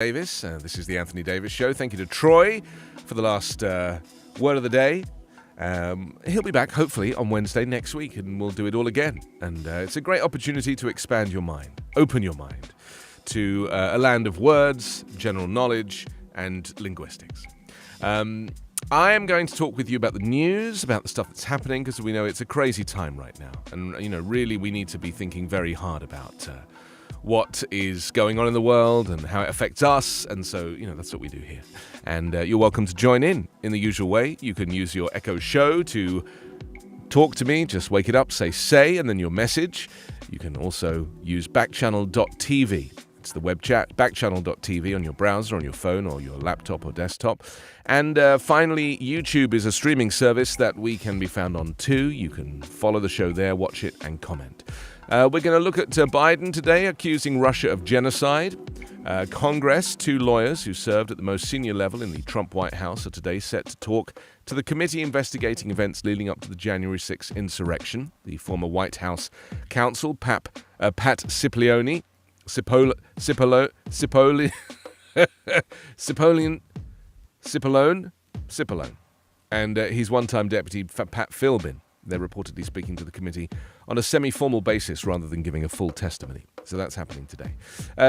Davis. This is the Anthony Davis Show. Thank you to Troy for the last word of the day. He'll be back, hopefully, on Wednesday next week, and we'll do it all again. And it's a great opportunity to expand your mind, open your mind to a land of words, general knowledge, and linguistics. I am going to talk with you about the news, about the stuff that's happening, because we know it's a crazy time right now. And, really we need to be thinking very hard about what is going on in the world and how it affects us. And so, that's what we do here. And you're welcome to join in the usual way. You can use your Echo Show to talk to me. Just wake it up, say, and then your message. You can also use backchannel.tv. It's the web chat, backchannel.tv on your browser, on your phone, or your laptop or desktop. And finally, YouTube is a streaming service that we can be found on too. You can follow the show there, watch it, and comment. We're going to look at Biden today, accusing Russia of genocide. Congress, two lawyers who served at the most senior level in the Trump White House are today set to talk to the committee investigating events leading up to the January 6th insurrection. The former White House counsel, Pat Cipollone, and his one-time deputy, Pat Philbin. They're reportedly speaking to the committee on a semi-formal basis rather than giving a full testimony. So that's happening today.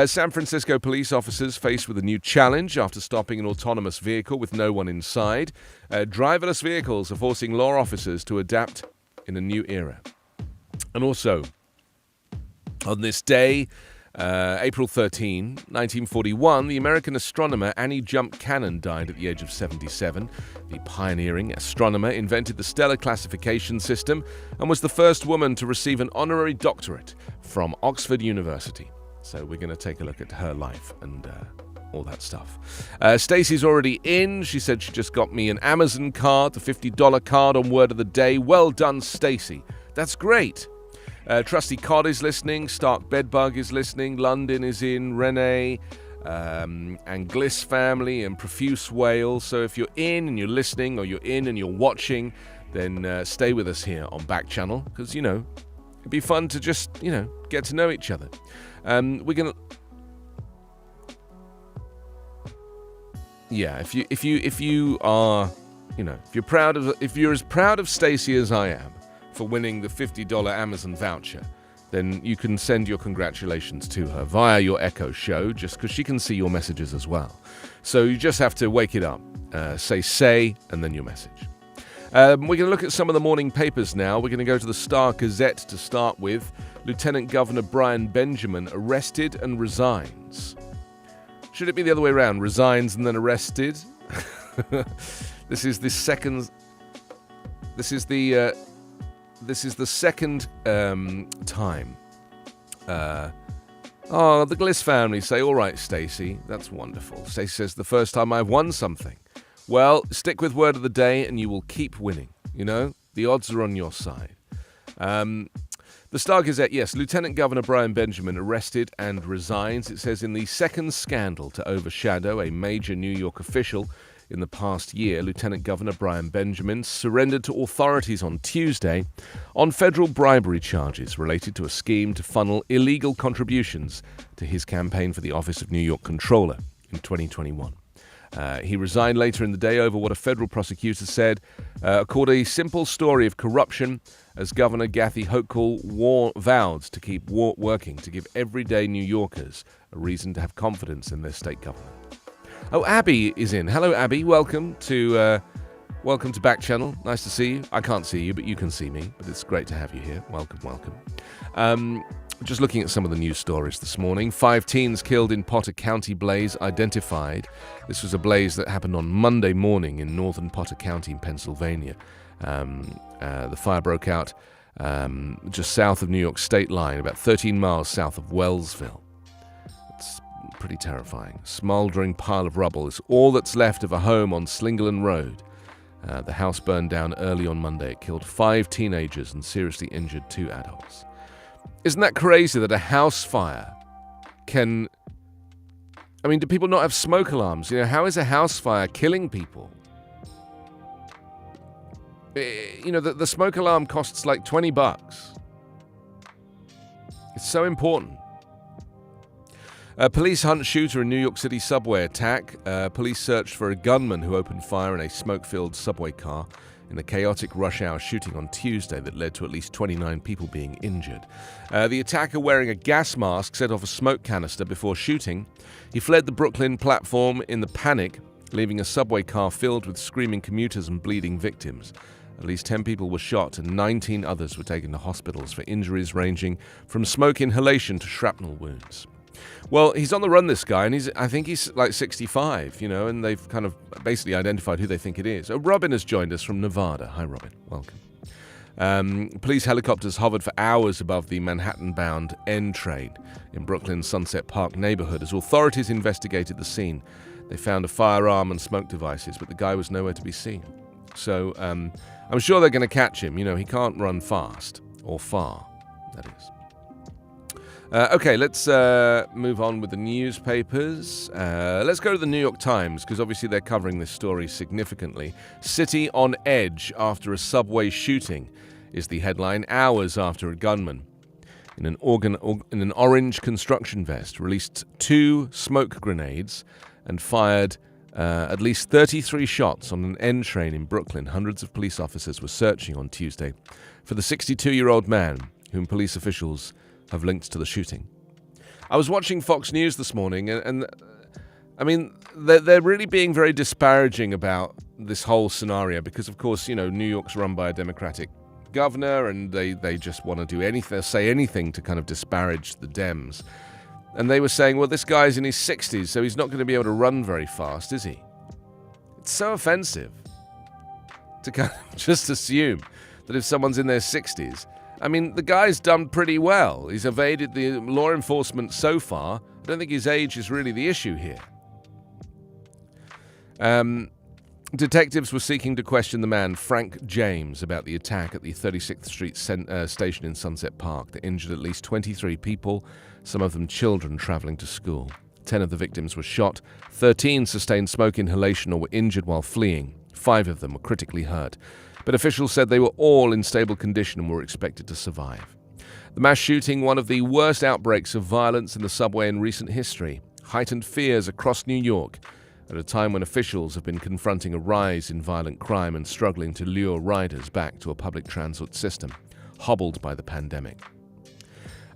San Francisco police officers faced with a new challenge after stopping an autonomous vehicle with no one inside. Driverless vehicles are forcing law officers to adapt in a new era. And also, on this day, April 13, 1941, the American astronomer Annie Jump Cannon died at the age of 77. The pioneering astronomer invented the stellar classification system and was the first woman to receive an honorary doctorate from Oxford University. So we're going to take a look at her life and all that stuff. Stacey's already in. She said she just got me an Amazon card, the $50 card on Word of the Day. Well done, Stacey. That's great. Trusty Cod is listening, Stark Bedbug is listening, London is in, Renee, and Gliss family, and Profuse Whale. So if you're in and you're listening, or you're in and you're watching, then stay with us here on Backchannel, because, it'd be fun to just, get to know each other. We're going to... Yeah, if you are, if you're as proud of Stacey as I am, for winning the $50 Amazon voucher, then you can send your congratulations to her via your Echo Show, just because she can see your messages as well. So you just have to wake it up, say, and then your message. We're going to look at some of the morning papers now. We're going to go to the Star Gazette to start with. Lieutenant Governor Brian Benjamin arrested and resigns. Should it be the other way around? Resigns and then arrested? This is the second time. The Gliss family say, all right, Stacey, that's wonderful. Stacey says, the first time I've won something. Well, stick with Word of the Day and you will keep winning. The odds are on your side. The Star Gazette, yes, Lieutenant Governor Brian Benjamin arrested and resigns. It says, in the second scandal to overshadow a major New York official in the past year, Lieutenant Governor Brian Benjamin surrendered to authorities on Tuesday on federal bribery charges related to a scheme to funnel illegal contributions to his campaign for the office of New York Comptroller in 2021. He resigned later in the day over what a federal prosecutor said called a simple story of corruption, as Governor Kathy Hochul vowed to keep working to give everyday New Yorkers a reason to have confidence in their state government. Oh, Abby is in. Hello, Abby. Welcome to Backchannel. Nice to see you. I can't see you, but you can see me. But it's great to have you here. Welcome. Just looking at some of the news stories this morning. 5 teens killed in Potter County blaze identified. This was a blaze that happened on Monday morning in northern Potter County in Pennsylvania. The fire broke out just south of New York state line, about 13 miles south of Wellsville. It's pretty terrifying. Smoldering pile of rubble is all that's left of a home on Slingerland Road. The house burned down early on Monday. It killed 5 teenagers and seriously injured 2 adults. Isn't that crazy that a house fire can... do people not have smoke alarms? How is a house fire killing people? The smoke alarm costs like $20. It's so important. Police hunt shooter in New York City subway attack. Police searched for a gunman who opened fire in a smoke-filled subway car in a chaotic rush-hour shooting on Tuesday that led to at least 29 people being injured. The attacker, wearing a gas mask, set off a smoke canister before shooting. He fled the Brooklyn platform in the panic, leaving a subway car filled with screaming commuters and bleeding victims. At least 10 people were shot and 19 others were taken to hospitals for injuries ranging from smoke inhalation to shrapnel wounds. Well, he's on the run, this guy, and I think he's like 65, and they've kind of basically identified who they think it is. Robin has joined us from Nevada. Hi, Robin. Welcome. Police helicopters hovered for hours above the Manhattan-bound N train in Brooklyn's Sunset Park neighborhood as authorities investigated the scene. They found a firearm and smoke devices, but the guy was nowhere to be seen. So I'm sure they're going to catch him. He can't run fast, or far, that is. Okay, let's move on with the newspapers. Let's go to the New York Times, because obviously they're covering this story significantly. City on edge after a subway shooting is the headline, hours after a gunman in an orange construction vest released 2 smoke grenades and fired at least 33 shots on an N train in Brooklyn. Hundreds of police officers were searching on Tuesday for the 62-year-old man whom police officials have linked to the shooting. I was watching Fox News this morning, and I mean, they're really being very disparaging about this whole scenario because, of course, New York's run by a Democratic governor, and they just want to do anything, say anything to kind of disparage the Dems. And they were saying, well, this guy's in his 60s, so he's not going to be able to run very fast, is he? It's so offensive to kind of just assume that if someone's in their 60s, I mean, the guy's done pretty well. He's evaded the law enforcement so far. I don't think his age is really the issue here. Detectives were seeking to question the man, Frank James, about the attack at the 36th Street station in Sunset Park that injured at least 23 people, some of them children traveling to school. 10 of the victims were shot, 13 sustained smoke inhalation or were injured while fleeing. 5 of them were critically hurt. But officials said they were all in stable condition and were expected to survive. The mass shooting, one of the worst outbreaks of violence in the subway in recent history, heightened fears across New York at a time when officials have been confronting a rise in violent crime and struggling to lure riders back to a public transit system, hobbled by the pandemic.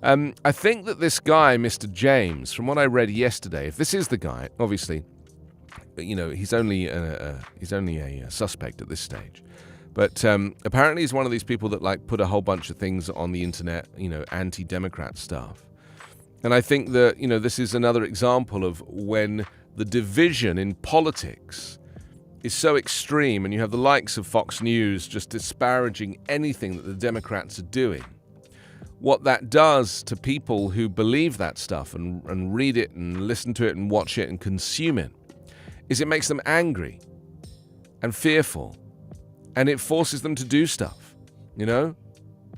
I think that this guy, Mr. James, from what I read yesterday, if this is the guy, obviously, he's only a suspect at this stage. But apparently he's one of these people that put a whole bunch of things on the internet, anti-Democrat stuff. And I think that, this is another example of when the division in politics is so extreme and you have the likes of Fox News just disparaging anything that the Democrats are doing. What that does to people who believe that stuff and read it and listen to it and watch it and consume it is it makes them angry and fearful. And it forces them to do stuff, It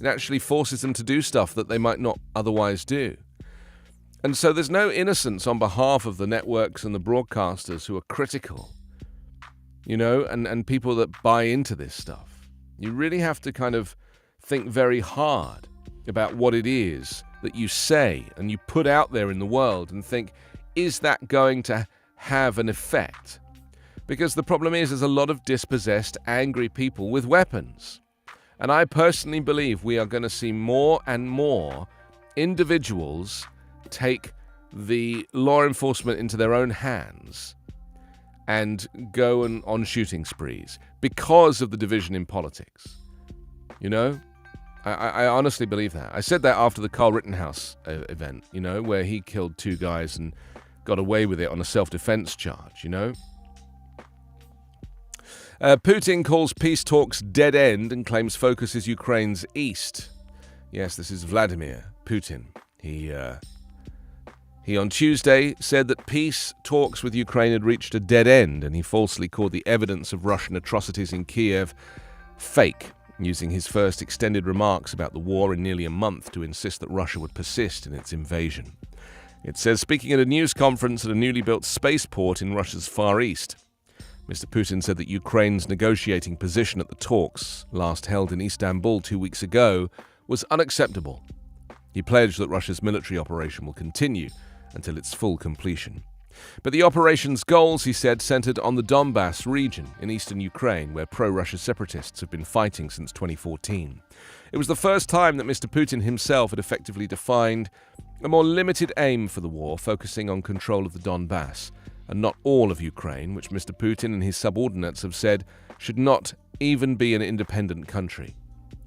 actually forces them to do stuff that they might not otherwise do. And so there's no innocence on behalf of the networks and the broadcasters who are critical, and people that buy into this stuff. You really have to kind of think very hard about what it is that you say and you put out there in the world and think, is that going to have an effect? Because the problem is there's a lot of dispossessed, angry people with weapons. And I personally believe we are going to see more and more individuals take the law enforcement into their own hands and go on shooting sprees because of the division in politics. I honestly believe that. I said that after the Carl Rittenhouse event, where he killed 2 guys and got away with it on a self-defense charge, Putin calls peace talks dead end and claims focus is Ukraine's east. Yes, this is Vladimir Putin. He on Tuesday said that peace talks with Ukraine had reached a dead end, and he falsely called the evidence of Russian atrocities in Kiev fake, using his first extended remarks about the war in nearly a month to insist that Russia would persist in its invasion. It says, speaking at a news conference at a newly built spaceport in Russia's Far East, Mr. Putin said that Ukraine's negotiating position at the talks, last held in Istanbul 2 weeks ago, was unacceptable. He pledged that Russia's military operation will continue until its full completion. But the operation's goals, he said, centered on the Donbass region in eastern Ukraine, where pro-Russia separatists have been fighting since 2014. It was the first time that Mr. Putin himself had effectively defined a more limited aim for the war, focusing on control of the Donbass, and not all of Ukraine, which Mr. Putin and his subordinates have said should not even be an independent country.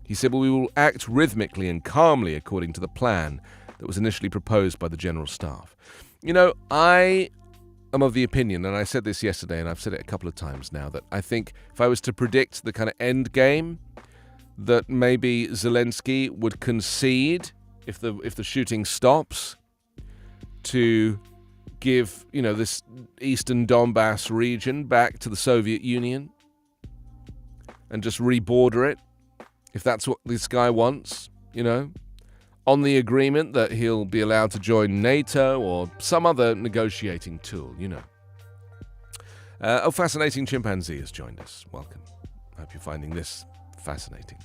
He said, "We will act rhythmically and calmly according to the plan that was initially proposed by the General Staff." You know, I am of the opinion, and I said this yesterday and I've said it a couple of times now, that I think if I was to predict the kind of end game, that maybe Zelensky would concede if the shooting stops to give, this eastern Donbass region back to the Soviet Union and just reborder it, if that's what this guy wants, on the agreement that he'll be allowed to join NATO or some other negotiating tool, A fascinating chimpanzee has joined us. Welcome. I hope you're finding this fascinating.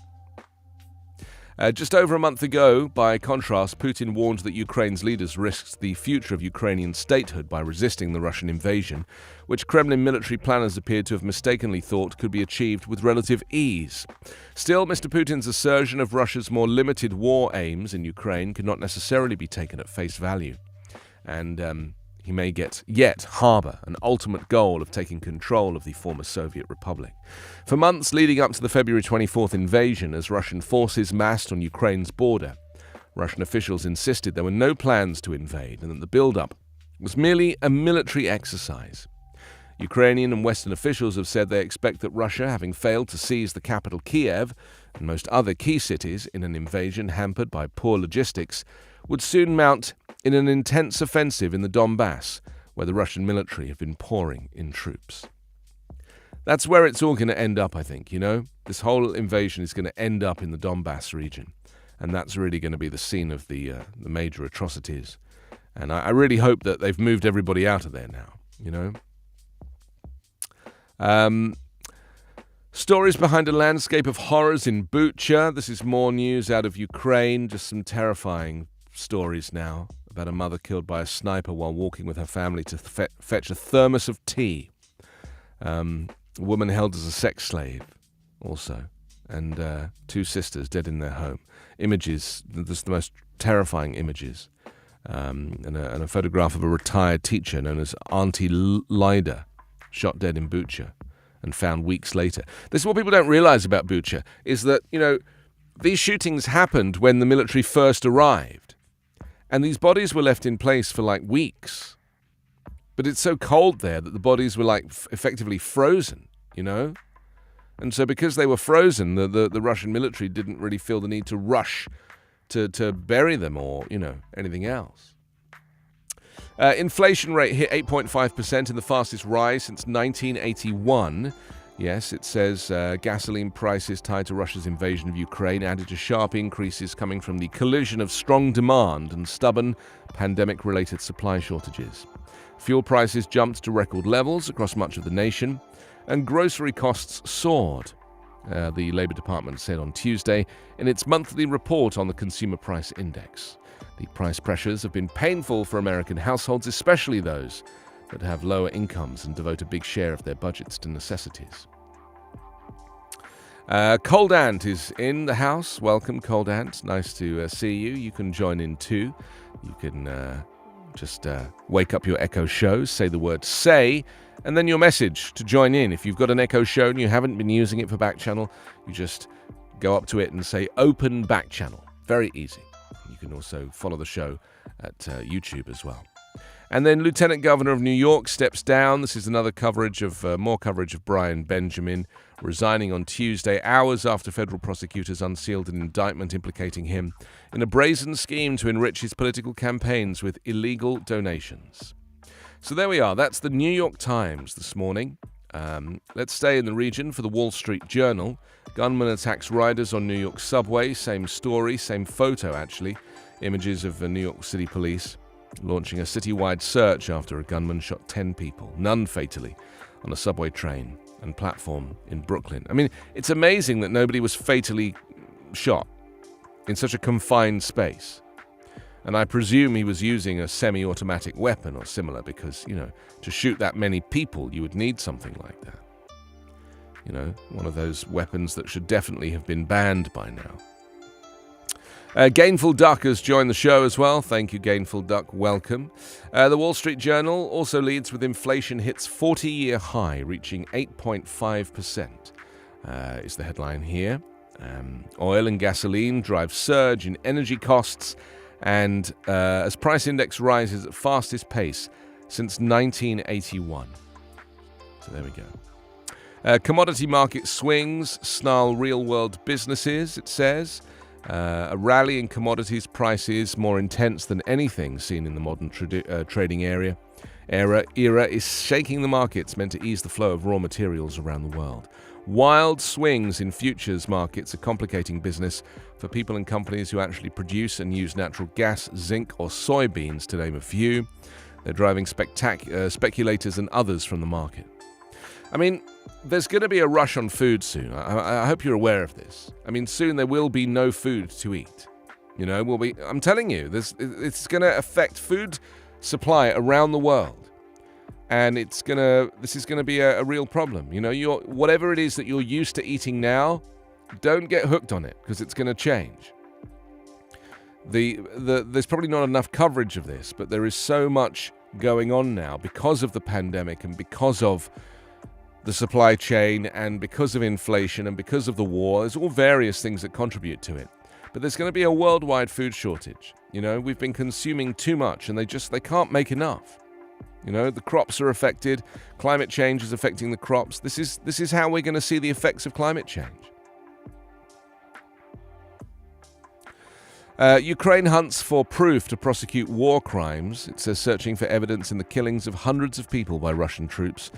Just over a month ago, by contrast, Putin warned that Ukraine's leaders risked the future of Ukrainian statehood by resisting the Russian invasion, which Kremlin military planners appeared to have mistakenly thought could be achieved with relative ease. Still, Mr. Putin's assertion of Russia's more limited war aims in Ukraine could not necessarily be taken at face value, and he may yet harbour an ultimate goal of taking control of the former Soviet Republic. For months leading up to the February 24th invasion, as Russian forces massed on Ukraine's border, Russian officials insisted there were no plans to invade and that the build-up was merely a military exercise. Ukrainian and Western officials have said they expect that Russia, having failed to seize the capital Kiev and most other key cities in an invasion hampered by poor logistics, would soon mount in an intense offensive in the Donbass, where the Russian military have been pouring in troops. That's where it's all going to end up, I think, This whole invasion is going to end up in the Donbass region, and that's really going to be the scene of the major atrocities. And I really hope that they've moved everybody out of there now, Stories behind a landscape of horrors in Bucha. This is more news out of Ukraine, just some terrifying stories now about a mother killed by a sniper while walking with her family to fetch a thermos of tea. A woman held as a sex slave also, and two sisters dead in their home. Images, the most terrifying images, and a photograph of a retired teacher known as Auntie Lida, shot dead in Bucha and found weeks later. This is what people don't realize about Bucha, is that, these shootings happened when the military first arrived. And these bodies were left in place for weeks. But it's so cold there that the bodies were effectively frozen, And so because they were frozen, the Russian military didn't really feel the need to rush to bury them or, anything else. Inflation rate hit 8.5% in the fastest rise since 1981. Yes, it says gasoline prices tied to Russia's invasion of Ukraine added to sharp increases coming from the collision of strong demand and stubborn pandemic-related supply shortages. Fuel prices jumped to record levels across much of the nation, and grocery costs soared, the Labour Department said on Tuesday in its monthly report on the Consumer Price Index. The price pressures have been painful for American households, especially those that have lower incomes and devote a big share of their budgets to necessities. Cold Ant is in the house. Welcome, Cold Ant. Nice to see you. You can join in too. You can just wake up your Echo shows, say the word "say," and then your message to join in. If you've got an Echo show and you haven't been using it for Backchannel, you just go up to it and say "Open Backchannel." Very easy. You can also follow the show at YouTube as well. And then Lieutenant Governor of New York steps down. This is another more coverage of Brian Benjamin resigning on Tuesday, hours after federal prosecutors unsealed an indictment implicating him in a brazen scheme to enrich his political campaigns with illegal donations. So there we are. That's the New York Times this morning. Let's stay in the region for the Wall Street Journal. Gunman attacks riders on New York subway. Same story, same photo actually. Images of the New York City police launching a citywide search after a gunman shot 10 people, none fatally, on a subway train and platform in Brooklyn. I mean, it's amazing that nobody was fatally shot in such a confined space. And I presume he was using a semi-automatic weapon or similar because, to shoot that many people, you would need something like that. One of those weapons that should definitely have been banned by now. Gainful Duck has joined the show as well. Thank you, Gainful Duck. Welcome. The Wall Street Journal also leads with inflation hits 40-year high, reaching 8.5%, is the headline here. Oil and gasoline drive surge in energy costs, and as price index rises at fastest pace since 1981. So there we go. Commodity market swings snarl real-world businesses, it says. A rally in commodities prices more intense than anything seen in the modern trading era is shaking the markets, meant to ease the flow of raw materials around the world. Wild swings in futures markets are complicating business for people and companies who actually produce and use natural gas, zinc, or soybeans, to name a few. They're driving speculators and others from the market. I mean, there's going to be a rush on food soon. I hope you're aware of this. I mean, soon there will be no food to eat. I'm telling you, it's going to affect food supply around the world. And this is going to be a real problem. Whatever it is that you're used to eating now, don't get hooked on it because it's going to change. There's probably not enough coverage of this, but there is so much going on now because of the pandemic and because of the supply chain and because of inflation and because of the war. There's all various things that contribute to it. But there's going to be a worldwide food shortage. We've been consuming too much and they can't make enough. The crops are affected. Climate change is affecting the crops. This is how we're going to see the effects of climate change. Ukraine hunts for proof to prosecute war crimes. It says searching for evidence in the killings of hundreds of people by Russian troops.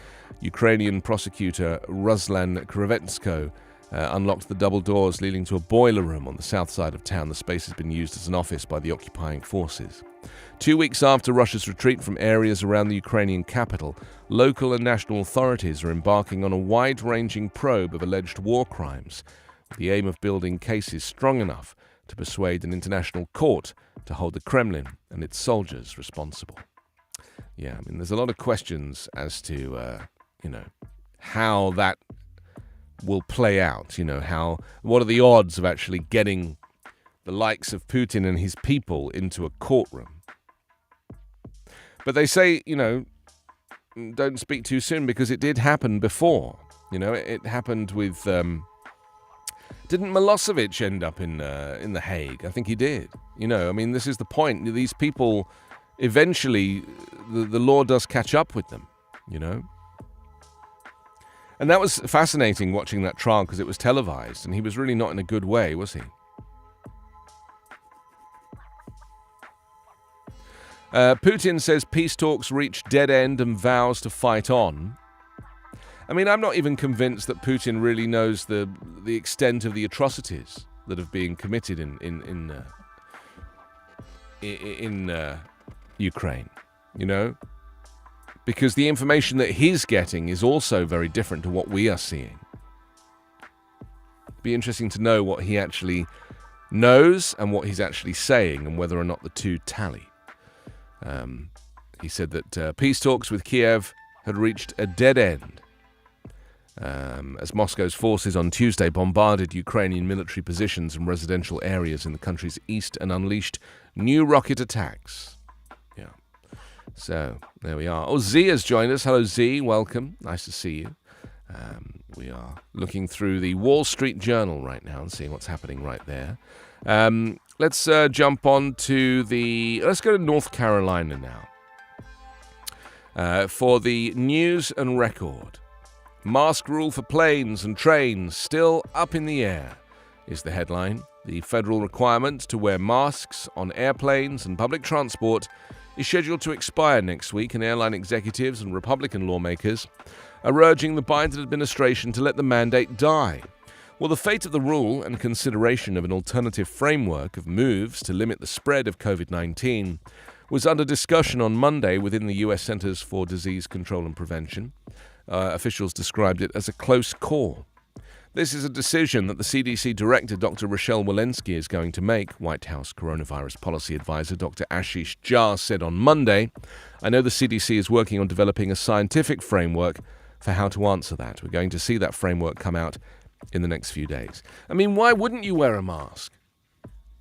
Ukrainian prosecutor Ruslan Krevetsko unlocked the double doors leading to a boiler room on the south side of town. The space has been used as an office by the occupying forces. 2 weeks after Russia's retreat from areas around the Ukrainian capital, local and national authorities are embarking on a wide-ranging probe of alleged war crimes, with the aim of building cases strong enough to persuade an international court to hold the Kremlin and its soldiers responsible. Yeah, I mean, there's a lot of questions as to, how that will play out. What are the odds of actually getting the likes of Putin and his people into a courtroom? But they say, don't speak too soon because it did happen before. It happened with... Didn't Milosevic end up in The Hague? I think he did. This is the point. These people, eventually, the law does catch up with them, And that was fascinating watching that trial because it was televised and he was really not in a good way, was he? Putin says peace talks reach dead end and vows to fight on. I mean, I'm not even convinced that Putin really knows the extent of the atrocities that have been committed in Ukraine, because the information that he's getting is also very different to what we are seeing. It'd be interesting to know what he actually knows and what he's actually saying and whether or not the two tally. He said that peace talks with Kiev had reached a dead end as Moscow's forces on Tuesday bombarded Ukrainian military positions and residential areas in the country's east and unleashed new rocket attacks. Yeah. So, there we are. Oh, Z has joined us. Hello, Z. Welcome. Nice to see you. We are looking through the Wall Street Journal right now and seeing what's happening right there. Let's jump on to let's go to North Carolina now. For the News and Record. Mask rule for planes and trains still up in the air, is the headline. The federal requirement to wear masks on airplanes and public transport is scheduled to expire next week, and airline executives and Republican lawmakers are urging the Biden administration to let the mandate die. Well, the fate of the rule and consideration of an alternative framework of moves to limit the spread of COVID-19 was under discussion on Monday within the U.S. Centers for Disease Control and Prevention. Officials described it as a close call. This is a decision that the CDC director, Dr. Rochelle Walensky, is going to make, White House coronavirus policy advisor Dr. Ashish Jha said on Monday. I know the CDC is working on developing a scientific framework for how to answer that. We're going to see that framework come out in the next few days. I mean, why wouldn't you wear a mask?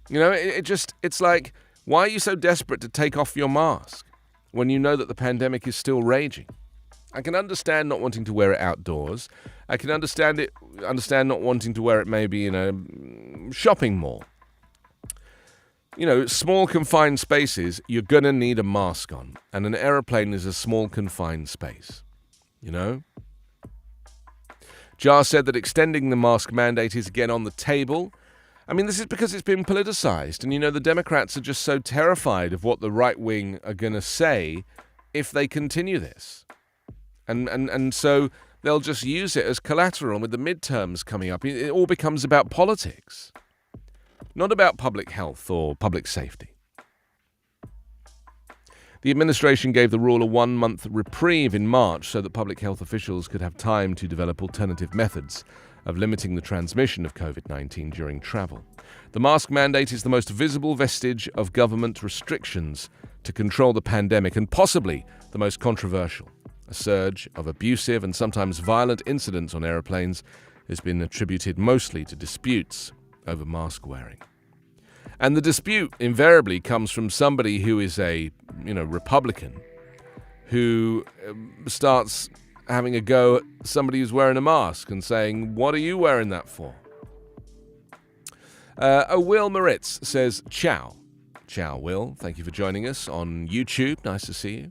You know, it's like, why are you so desperate to take off your mask when you know that the pandemic is still raging? I can understand not wanting to wear it outdoors. I can understand not wanting to wear it maybe in a shopping mall. You know, small confined spaces, you're going to need a mask on. And an aeroplane is a small confined space. You know? Jha said that extending the mask mandate is again on the table. I mean, this is because it's been politicized. And, you know, the Democrats are just so terrified of what the right wing are going to say if they continue this. And so they'll just use it as collateral. With the midterms coming up, it all becomes about politics, not about public health or public safety. The administration gave the rule a 1-month reprieve in March so that public health officials could have time to develop alternative methods of limiting the transmission of COVID-19 during travel. The mask mandate is the most visible vestige of government restrictions to control the pandemic and possibly the most controversial. A surge of abusive and sometimes violent incidents on aeroplanes has been attributed mostly to disputes over mask wearing. And the dispute invariably comes from somebody who is a, Republican, who starts having a go at somebody who's wearing a mask and saying, "What are you wearing that for?" Will Moritz says, "Ciao." Ciao, Will. Thank you for joining us on YouTube. Nice to see you.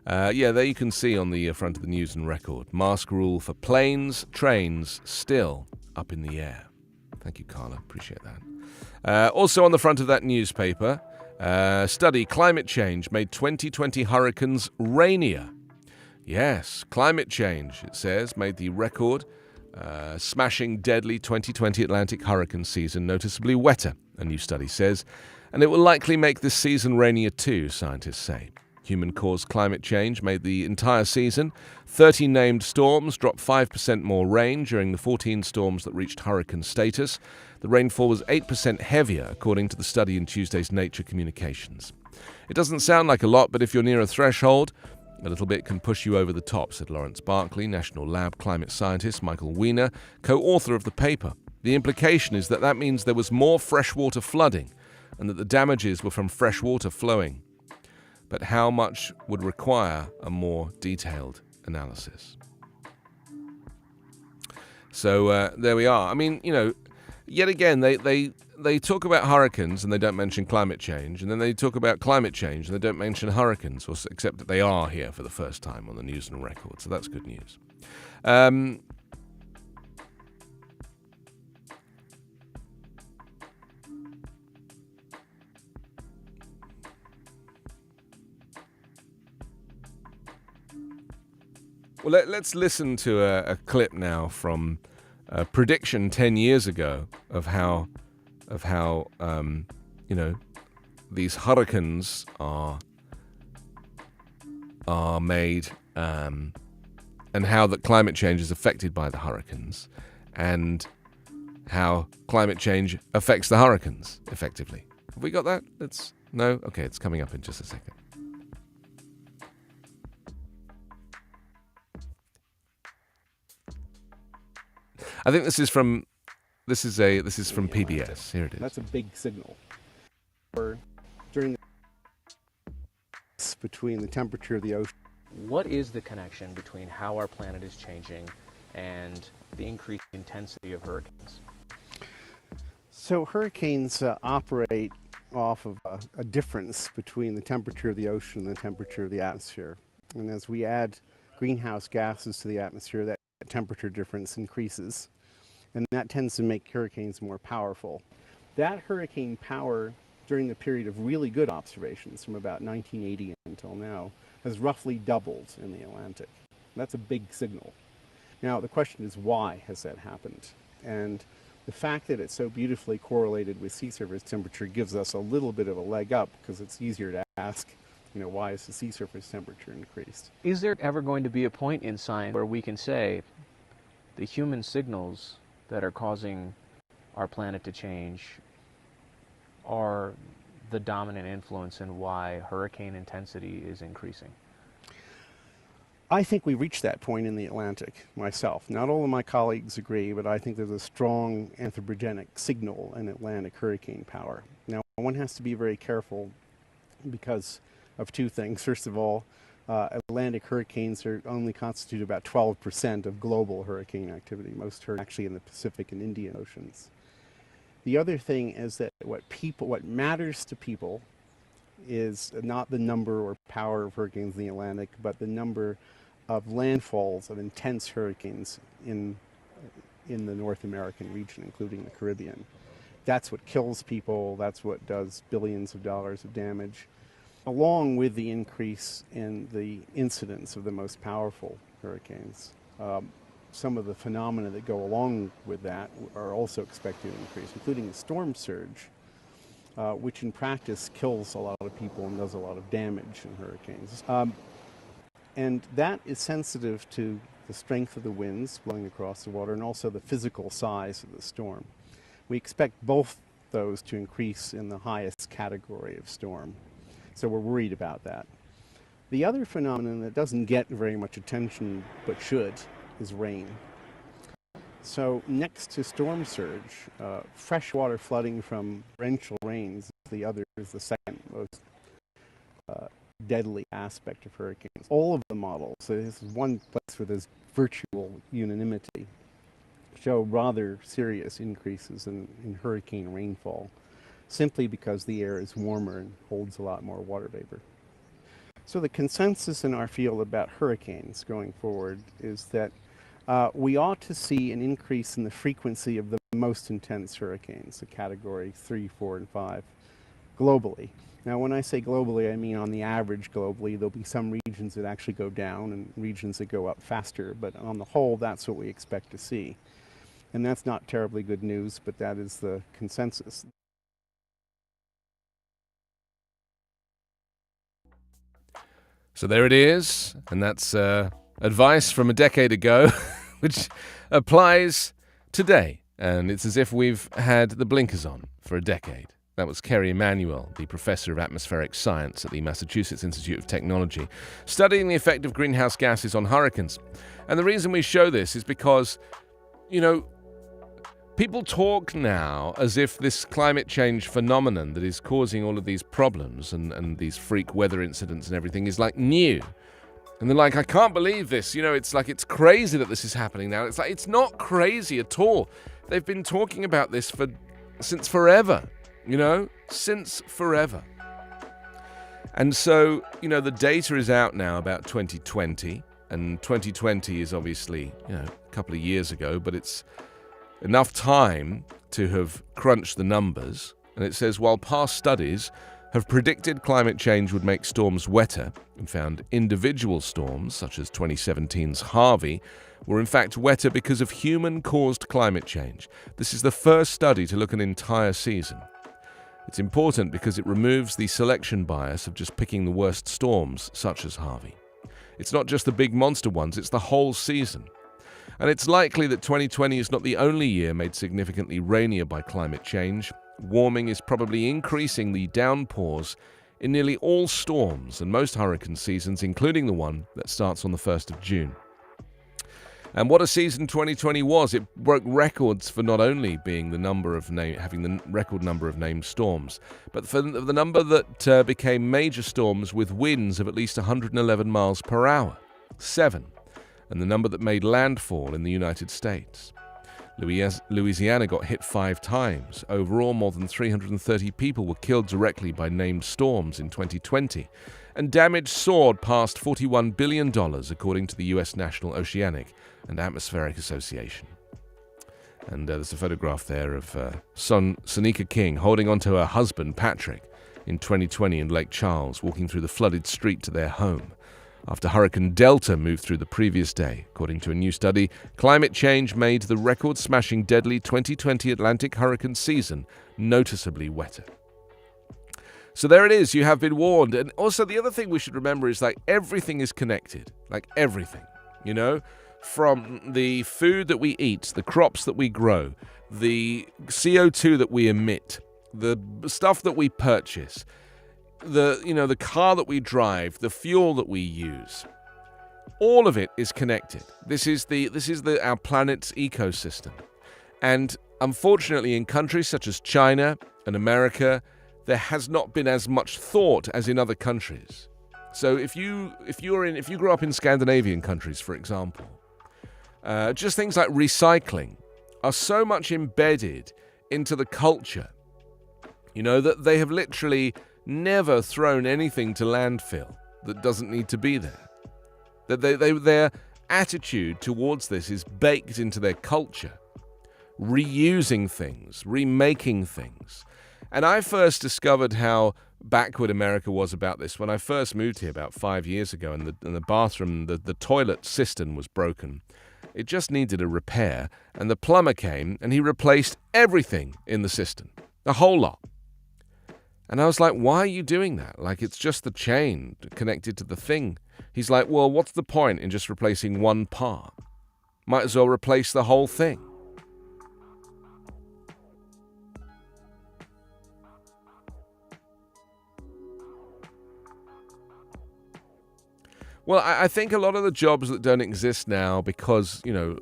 There you can see on the front of the News and Record. Mask rule for planes, trains, still up in the air. Thank you, Carla. Appreciate that. Also on the front of that newspaper, study climate change made 2020 hurricanes rainier. Yes, climate change, it says, made the record smashing deadly 2020 Atlantic hurricane season noticeably wetter, a new study says, and it will likely make this season rainier too, scientists say. Human-caused climate change made the entire season. 30 named storms dropped 5% more rain during the 14 storms that reached hurricane status. The rainfall was 8% heavier, according to the study in Tuesday's Nature Communications. It doesn't sound like a lot, but if you're near a threshold, a little bit can push you over the top, said Lawrence Barkley, National Lab climate scientist Michael Weiner, co-author of the paper. The implication is that means there was more freshwater flooding and that the damages were from fresh water flowing. But how much would require a more detailed analysis? So there we are. I mean, yet again, they talk about hurricanes and they don't mention climate change, and then they talk about climate change and they don't mention hurricanes, except that they are here for the first time on the News and Record, so that's good news. Well, let's listen to a clip now from a prediction 10 years ago of how these hurricanes are made, and how that climate change is affected by the hurricanes, and how climate change affects the hurricanes effectively. Have we got that? No? Okay, it's coming up in just a second. I think this is from PBS. Here it is. That's a big signal. During between the temperature of the ocean. What is the connection between how our planet is changing and the increased intensity of hurricanes? So hurricanes operate off of a difference between the temperature of the ocean and the temperature of the atmosphere. And as we add greenhouse gases to the atmosphere, that temperature difference increases. And that tends to make hurricanes more powerful. That hurricane power during the period of really good observations from about 1980 until now has roughly doubled in the Atlantic. That's a big signal. Now the question is, why has that happened? And the fact that it's so beautifully correlated with sea surface temperature gives us a little bit of a leg up, because it's easier to ask, why is the sea surface temperature increased? Is there ever going to be a point in science where we can say the human signals that are causing our planet to change are the dominant influence in why hurricane intensity is increasing? I think we reached that point in the Atlantic myself. Not all of my colleagues agree, but I think there's a strong anthropogenic signal in Atlantic hurricane power. Now, one has to be very careful because of two things. First of all, Atlantic hurricanes only constitute about 12% of global hurricane activity. Most are actually in the Pacific and Indian Oceans. The other thing is that what matters to people is not the number or power of hurricanes in the Atlantic, but the number of landfalls of intense hurricanes in the North American region, including the Caribbean. That's what kills people. That's what does billions of dollars of damage, along with the increase in the incidence of the most powerful hurricanes. Some of the phenomena that go along with that are also expected to increase, including the storm surge, which in practice kills a lot of people and does a lot of damage in hurricanes. And that is sensitive to the strength of the winds blowing across the water and also the physical size of the storm. We expect both those to increase in the highest category of storm. So we're worried about that. The other phenomenon that doesn't get very much attention but should is rain. So next to storm surge, freshwater flooding from torrential rains is the second most deadly aspect of hurricanes. All of the models, so this is one place where there's virtual unanimity, show rather serious increases in hurricane rainfall, simply because the air is warmer and holds a lot more water vapor. So the consensus in our field about hurricanes going forward is that we ought to see an increase in the frequency of the most intense hurricanes, the category 3, 4, and 5, globally. Now, when I say globally, I mean on the average globally. There'll be some regions that actually go down and regions that go up faster, but on the whole, that's what we expect to see. And that's not terribly good news, but that is the consensus. So there it is, and that's advice from a decade ago, which applies today. And it's as if we've had the blinkers on for a decade. That was Kerry Emanuel, the professor of atmospheric science at the Massachusetts Institute of Technology, studying the effect of greenhouse gases on hurricanes. And the reason we show this is because, people talk now as if this climate change phenomenon that is causing all of these problems and these freak weather incidents and everything is like new. And they're like, I can't believe this. It's like it's crazy that this is happening now. It's like, it's not crazy at all. They've been talking about this since forever. Since forever. And so, the data is out now about 2020, and 2020 is obviously, a couple of years ago, but it's enough time to have crunched the numbers. And it says, while past studies have predicted climate change would make storms wetter and found individual storms, such as 2017's Harvey, were in fact wetter because of human-caused climate change. This is the first study to look at an entire season. It's important because it removes the selection bias of just picking the worst storms, such as Harvey. It's not just the big monster ones, it's the whole season. And it's likely that 2020 is not the only year made significantly rainier by climate change. Warming is probably increasing the downpours in nearly all storms and most hurricane seasons, including the one that starts on the 1st of June. And what a season 2020 was. It broke records for not only being having the record number of named storms, but for the number that became major storms with winds of at least 111 miles per hour, 7, and the number that made landfall in the United States. Louisiana got hit 5 times. Overall, more than 330 people were killed directly by named storms in 2020, and damage soared past $41 billion, according to the U.S. National Oceanic and Atmospheric Association. And there's a photograph there of Sonika King holding onto her husband, Patrick, in 2020 in Lake Charles, walking through the flooded street to their home, after Hurricane Delta moved through the previous day. According to a new study, climate change made the record-smashing deadly 2020 Atlantic hurricane season noticeably wetter. So there it is, you have been warned. And also the other thing we should remember is everything is connected, everything, from the food that we eat, the crops that we grow, the CO2 that we emit, the stuff that we purchase, the car that we drive, the fuel that we use. All of it is connected. This is our planet's ecosystem. And unfortunately, in countries such as China and America, there has not been as much thought as in other countries. So if you grow up in Scandinavian countries, for example, just things like recycling are so much embedded into the culture, that they have literally never thrown anything to landfill that doesn't need to be there. That their attitude towards this is baked into their culture. Reusing things, remaking things. And I first discovered how backward America was about this when I first moved here about 5 years ago, and the bathroom, the toilet cistern was broken. It just needed a repair, and the plumber came and he replaced everything in the cistern, the whole lot. And I was like, why are you doing that? Like, it's just the chain connected to the thing. He's like, well, what's the point in just replacing one part? Might as well replace the whole thing. Well, I think a lot of the jobs that don't exist now because,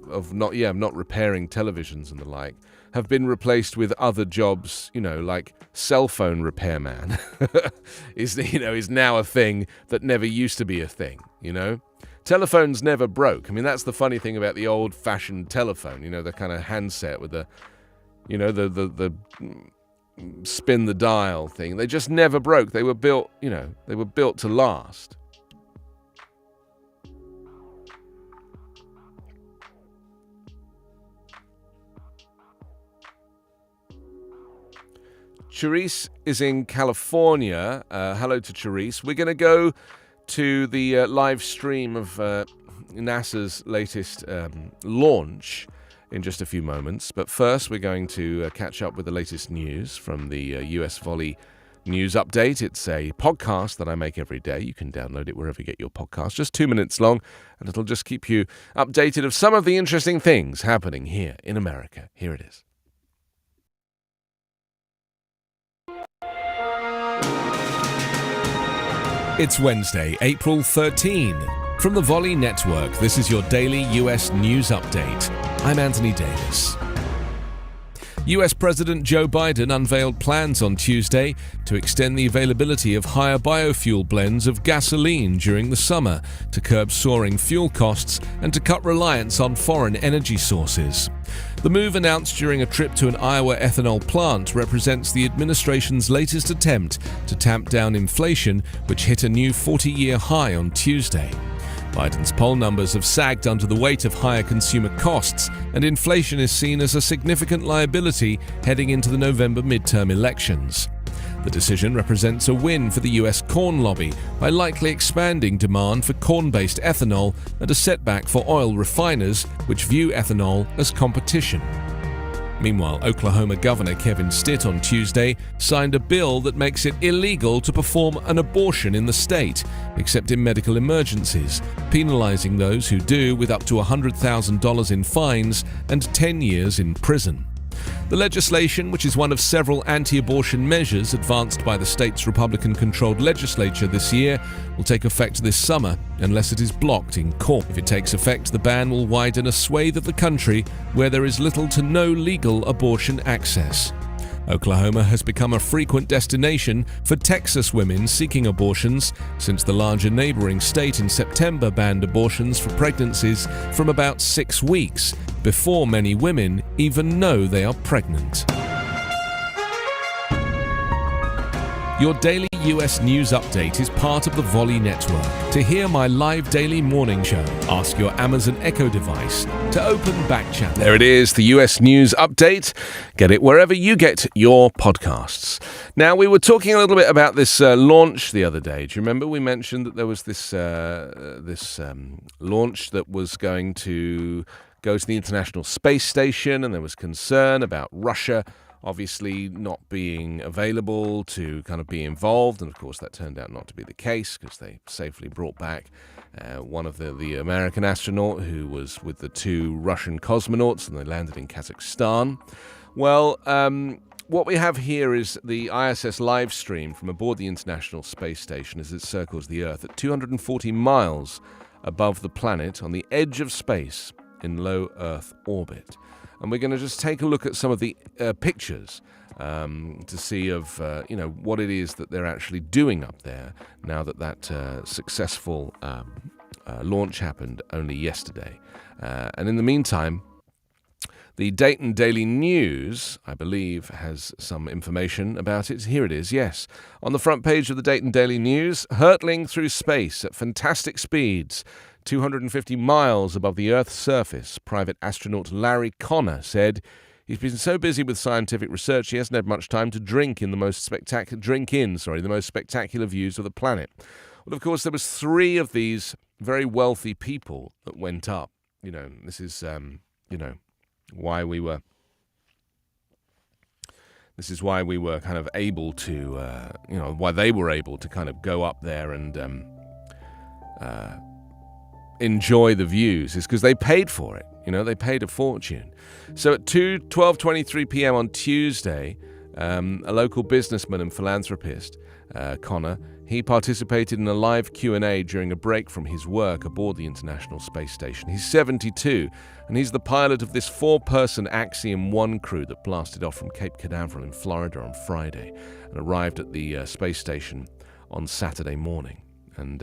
of not repairing televisions and the like, have been replaced with other jobs, like cell phone repairman is now a thing that never used to be a thing, Telephones never broke. I mean, that's the funny thing about the old-fashioned telephone, the kind of handset with the spin the dial thing. They just never broke. They were built, to last. Charisse is in California. Hello to Charisse. We're going to go to the live stream of NASA's latest launch in just a few moments. But first, we're going to catch up with the latest news from the US Volley News Update. It's a podcast that I make every day. You can download it wherever you get your podcasts. Just 2 minutes long, and it'll just keep you updated of some of the interesting things happening here in America. Here it is. It's Wednesday, April 13. From the Volley Network, this is your daily US News Update. I'm Anthony Davis. US President Joe Biden unveiled plans on Tuesday to extend the availability of higher biofuel blends of gasoline during the summer to curb soaring fuel costs and to cut reliance on foreign energy sources. The move, announced during a trip to an Iowa ethanol plant, represents the administration's latest attempt to tamp down inflation, which hit a new 40-year high on Tuesday. Biden's poll numbers have sagged under the weight of higher consumer costs, and inflation is seen as a significant liability heading into the November midterm elections. The decision represents a win for the US corn lobby by likely expanding demand for corn-based ethanol and a setback for oil refiners, which view ethanol as competition. Meanwhile, Oklahoma Governor Kevin Stitt on Tuesday signed a bill that makes it illegal to perform an abortion in the state, except in medical emergencies, penalizing those who do with up to $100,000 in fines and 10 years in prison. The legislation, which is one of several anti-abortion measures advanced by the state's Republican-controlled legislature this year, will take effect this summer unless it is blocked in court. If it takes effect, the ban will widen a swathe of the country where there is little to no legal abortion access. Oklahoma has become a frequent destination for Texas women seeking abortions since the larger neighboring state in September banned abortions for pregnancies from about 6 weeks, before many women even know they are pregnant. Your daily US News Update is part of the Volley Network. To hear my live daily morning show, ask your Amazon Echo device to open Backchannel. There it is, the US News Update. Get it wherever you get your podcasts. Now, we were talking a little bit about this launch the other day. Do you remember we mentioned that there was this launch that was going to go to the International Space Station, and there was concern about Russia obviously not being available to kind of be involved. And of course, that turned out not to be the case because they safely brought back one of the American astronaut who was with the 2 Russian cosmonauts, and they landed in Kazakhstan. Well, what we have here is the ISS live stream from aboard the International Space Station as it circles the Earth at 240 miles above the planet on the edge of space in low Earth orbit. And we're going to just take a look at some of the pictures to see of what it is that they're actually doing up there now that successful launch happened only yesterday. And in the meantime, the Dayton Daily News, I believe, has some information about it. Here it is, yes. On the front page of the Dayton Daily News, hurtling through space at fantastic speeds, 250 miles above the Earth's surface, private astronaut Larry Connor said he's been so busy with scientific research he hasn't had much time to drink in the most spectacular views of the planet. Well, of course, there was 3 of these very wealthy people that went up. This is, why we were. This is why we were kind of able to, why they were able to kind of go up there and enjoy the views, is because they paid for it. They paid a fortune. So at 12:23 p.m. on Tuesday, a local businessman and philanthropist, Connor, he participated in a live Q&A during a break from his work aboard the International Space Station. He's 72, and he's the pilot of this 4-person Axiom 1 crew that blasted off from Cape Canaveral in Florida on Friday and arrived at the space station on Saturday morning. And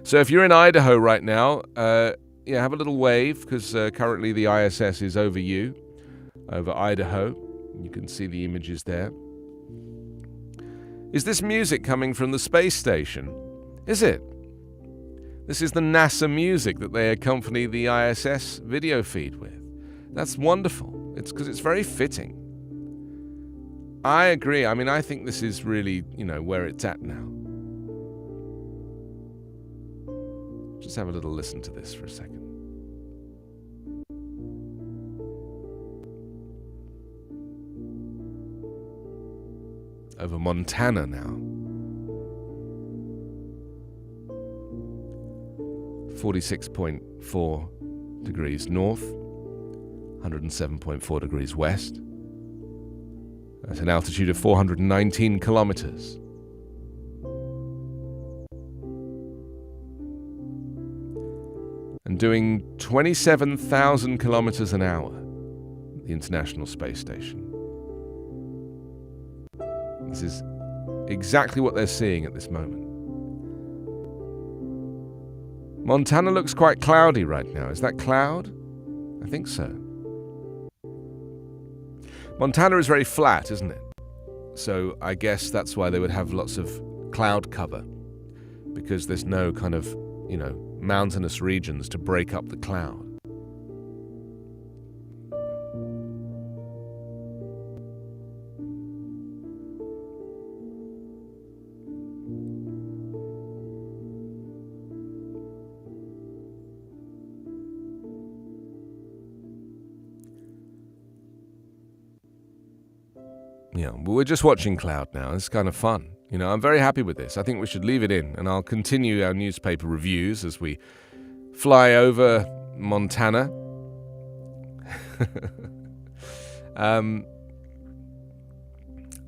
so if you're in Idaho right now, have a little wave, because currently the ISS is over Idaho. You can see the images there. Is this music coming from the space station? Is it? This is the NASA music that they accompany the ISS video feed with. That's wonderful. It's because it's very fitting. I agree. I mean, I think this is really, where it's at now. Just have a little listen to this for a second. Over Montana now. 46.4 degrees north, 107.4 degrees west, at an altitude of 419 kilometers. And doing 27,000 kilometers an hour, the International Space Station. This is exactly what they're seeing at this moment. Montana looks quite cloudy right now. Is that cloud? I think so. Montana is very flat, isn't it? So I guess that's why they would have lots of cloud cover, because there's no kind of, mountainous regions to break up the cloud. But we're just watching cloud now. It's kind of fun. I'm very happy with this. I think we should leave it in, and I'll continue our newspaper reviews as we fly over Montana. I'll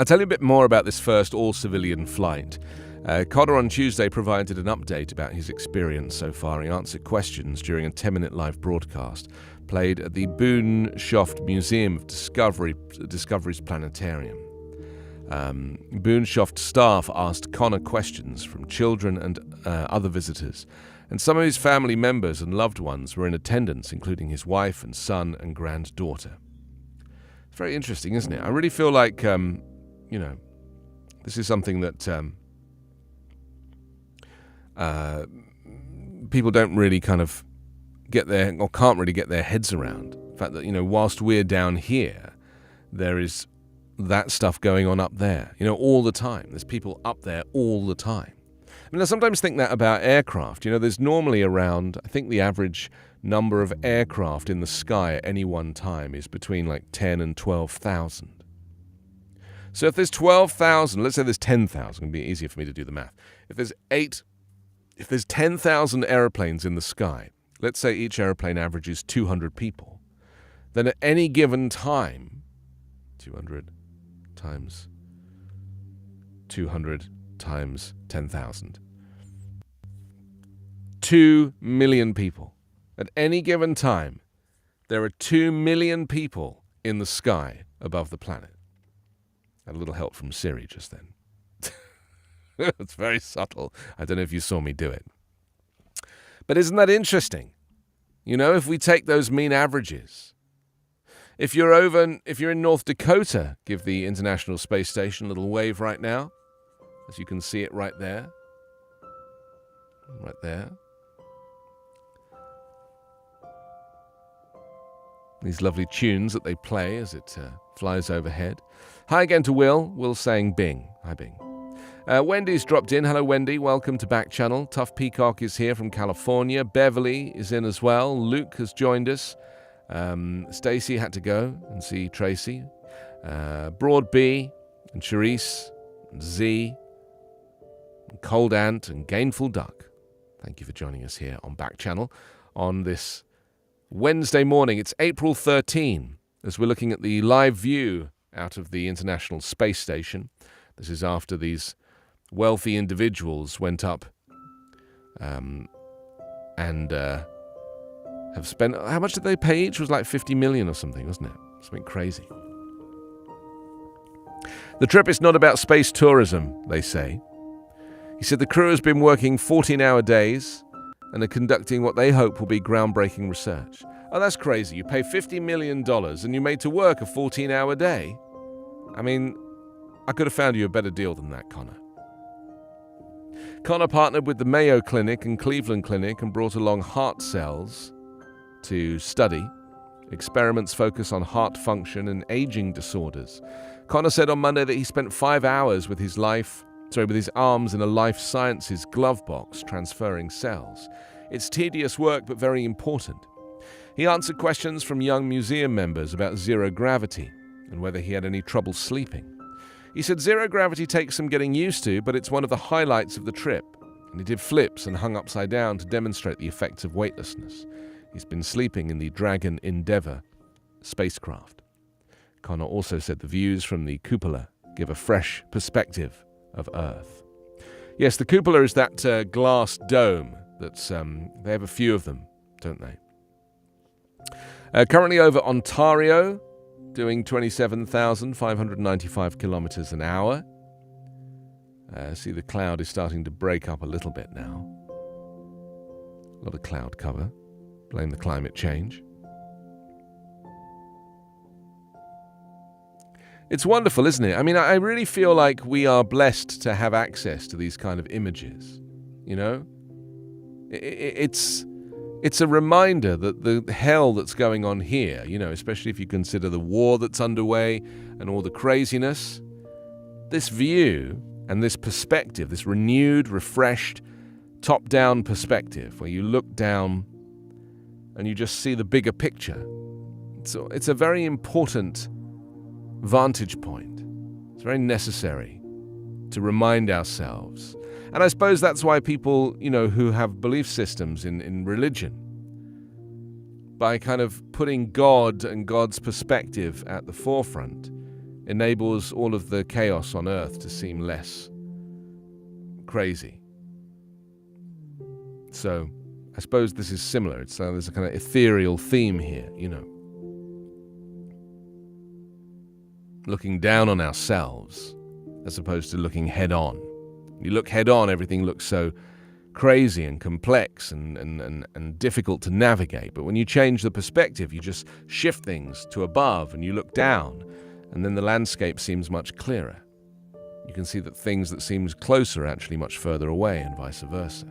tell you a bit more about this first all-civilian flight. Connor on Tuesday provided an update about his experience so far. He answered questions during a 10-minute live broadcast played at the Boone Shoft Museum of Discovery's Planetarium. Boone Shoft staff asked Connor questions from children and other visitors, and some of his family members and loved ones were in attendance, including his wife and son and granddaughter. It's very interesting, isn't it? I really feel like, this is something that people don't really kind of can't really get their heads around. The fact that, whilst we're down here, there is that stuff going on up there, all the time. There's people up there all the time. I sometimes think that about aircraft. There's normally around, I think the average number of aircraft in the sky at any one time is between like 10 and 12,000. So if there's 12,000, let's say there's 10,000, it'll be easier for me to do the math. If there's 10,000 airplanes in the sky, let's say each airplane averages 200 people, then at any given time, 200 times 200 times 10,000, 2 million people. At any given time, there are 2 million people in the sky above the planet. Had a little help from Siri just then. It's very subtle. I don't know if you saw me do it. But isn't that interesting? You know, if we take those mean averages, if you're in North Dakota, give the International Space Station a little wave right now, as you can see it right there. Right there. These lovely tunes that they play as it flies overhead. Hi again to Will. Will saying Bing. Hi, Bing. Wendy's dropped in. Hello, Wendy. Welcome to Backchannel. Tough Peacock is here from California. Beverly is in as well. Luke has joined us. Stacy had to go and see Tracy. Broad B and Charisse and Z and Cold Ant and Gainful Duck. Thank you for joining us here on Backchannel on this Wednesday morning. It's April 13 as we're looking at the live view out of the International Space Station. This is after these wealthy individuals went up and have spent, how much did they pay each? It was like 50 million or something, wasn't it? Something crazy. The trip is not about space tourism, they say. He said the crew has been working 14-hour days and are conducting what they hope will be groundbreaking research. Oh, that's crazy. You pay $50 million and you're made to work a 14-hour day? I mean, I could have found you a better deal than that, Connor. Connor partnered with the Mayo Clinic and Cleveland Clinic and brought along heart cells to study. Experiments focus on heart function and aging disorders. Connor said on Monday that he spent 5 hours with his arms in a life sciences glove box transferring cells. It's tedious work but very important. He answered questions from young museum members about zero gravity and whether he had any trouble sleeping. He said zero gravity takes some getting used to, but it's one of the highlights of the trip. And he did flips and hung upside down to demonstrate the effects of weightlessness. He's been sleeping in the Dragon Endeavour spacecraft. Connor also said the views from the cupola give a fresh perspective of Earth. Yes, the cupola is that glass dome that's, they have a few of them, don't they? Currently over Ontario, doing 27,595 kilometers an hour. See the cloud is starting to break up a little bit now. A lot of cloud cover. Blame the climate change. It's wonderful, isn't it? I mean, I really feel like we are blessed to have access to these kind of images, you know? It's a reminder that the hell that's going on here, you know, especially if you consider the war that's underway and all the craziness, this view and this perspective, this renewed, refreshed, top-down perspective where you look down and you just see the bigger picture. So it's a very important vantage point. It's very necessary to remind ourselves. And I suppose that's why people, you know, who have belief systems in religion, by kind of putting God and God's perspective at the forefront, enables all of the chaos on earth to seem less crazy. So I suppose this is similar. There's a kind of ethereal theme here, you know. Looking down on ourselves as opposed to looking head on. When you look head on, everything looks so crazy and complex and difficult to navigate. But when you change the perspective, you just shift things to above and you look down, and then the landscape seems much clearer. You can see that things that seem closer are actually much further away and vice versa.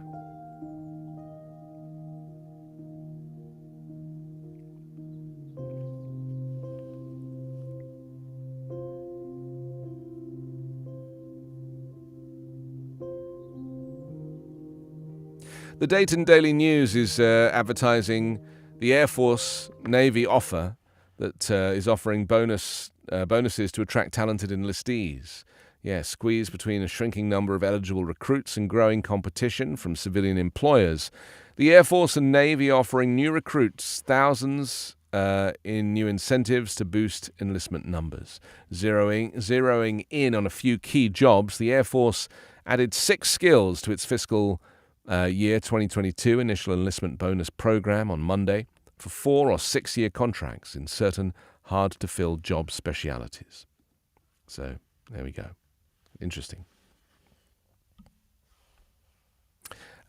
The Dayton Daily News is advertising the Air Force Navy offer that is offering bonuses to attract talented enlistees. Yeah, squeeze between a shrinking number of eligible recruits and growing competition from civilian employers. The Air Force and Navy offering new recruits thousands in new incentives to boost enlistment numbers. Zeroing in on a few key jobs, the Air Force added 6 skills to its fiscal year 2022 initial enlistment bonus program on Monday for 4 or 6 year contracts in certain hard-to-fill job specialities. So, there we go. Interesting.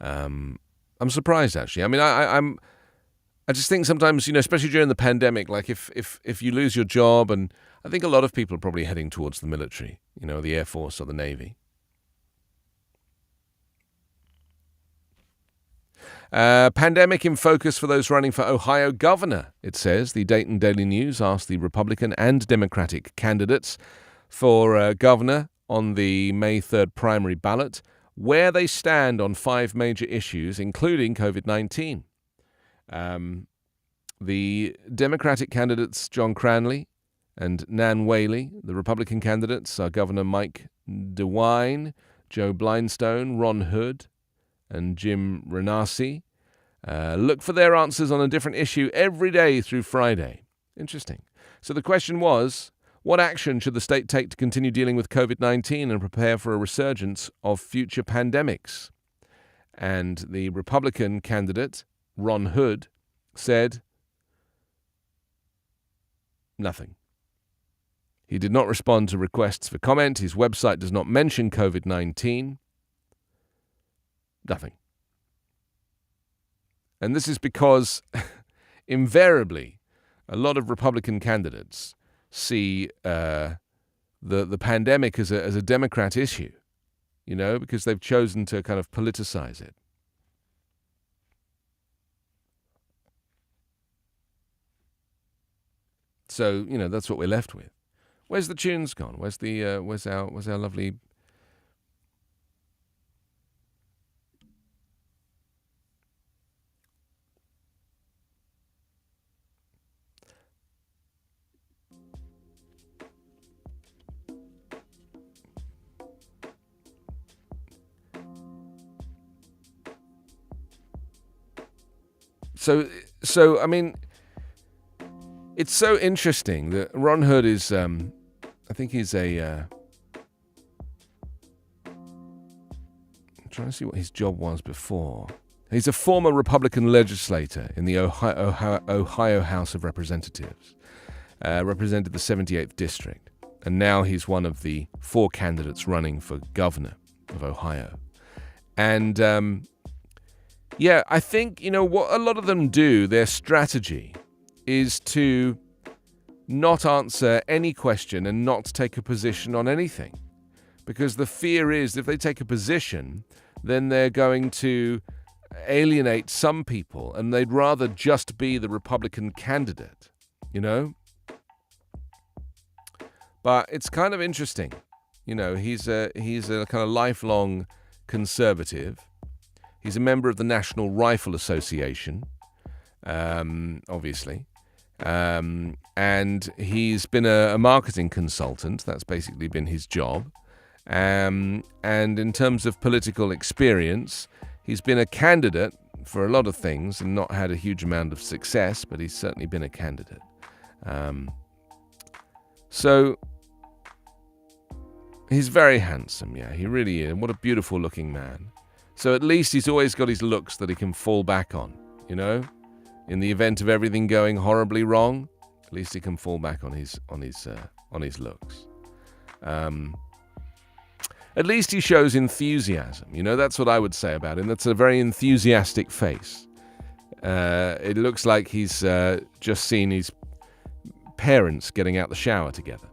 I'm surprised, actually. I mean, I just think sometimes, especially during the pandemic, like if you lose your job, and I think a lot of people are probably heading towards the military, the Air Force or the Navy. Pandemic in focus for those running for Ohio governor, it says. The Dayton Daily News asked the Republican and Democratic candidates for governor on the May 3rd primary ballot where they stand on 5 major issues, including COVID-19. The Democratic candidates, John Cranley and Nan Whaley. The Republican candidates are Governor Mike DeWine, Joe Blindstone, Ron Hood, and Jim Renacci. Look for their answers on a different issue every day through Friday. Interesting. So the question was, what action should the state take to continue dealing with COVID-19 and prepare for a resurgence of future pandemics? And the Republican candidate, Ron Hood, said nothing. He did not respond to requests for comment. His website does not mention COVID-19. Nothing. And this is because invariably a lot of Republican candidates see the pandemic as a Democrat issue, because they've chosen to kind of politicize it. So, that's what we're left with. Where's the tunes gone? Where's our lovely... So I mean, it's so interesting that Ron Hood is, I think he's I'm trying to see what his job was before. He's a former Republican legislator in the Ohio House of Representatives, represented the 78th District, and now he's one of the 4 candidates running for governor of Ohio. And yeah, I think, what a lot of them do, their strategy is to not answer any question and not take a position on anything. Because the fear is if they take a position, then they're going to alienate some people and they'd rather just be the Republican candidate, But it's kind of interesting. He's a kind of lifelong conservative. He's a member of the National Rifle Association, obviously. And he's been a marketing consultant. That's basically been his job. And in terms of political experience, he's been a candidate for a lot of things and not had a huge amount of success, but he's certainly been a candidate. So he's very handsome, yeah, he really is. What a beautiful looking man. So at least he's always got his looks that he can fall back on, In the event of everything going horribly wrong, at least he can fall back on his looks. At least he shows enthusiasm. That's what I would say about him. That's a very enthusiastic face. It looks like he's just seen his parents getting out the shower together.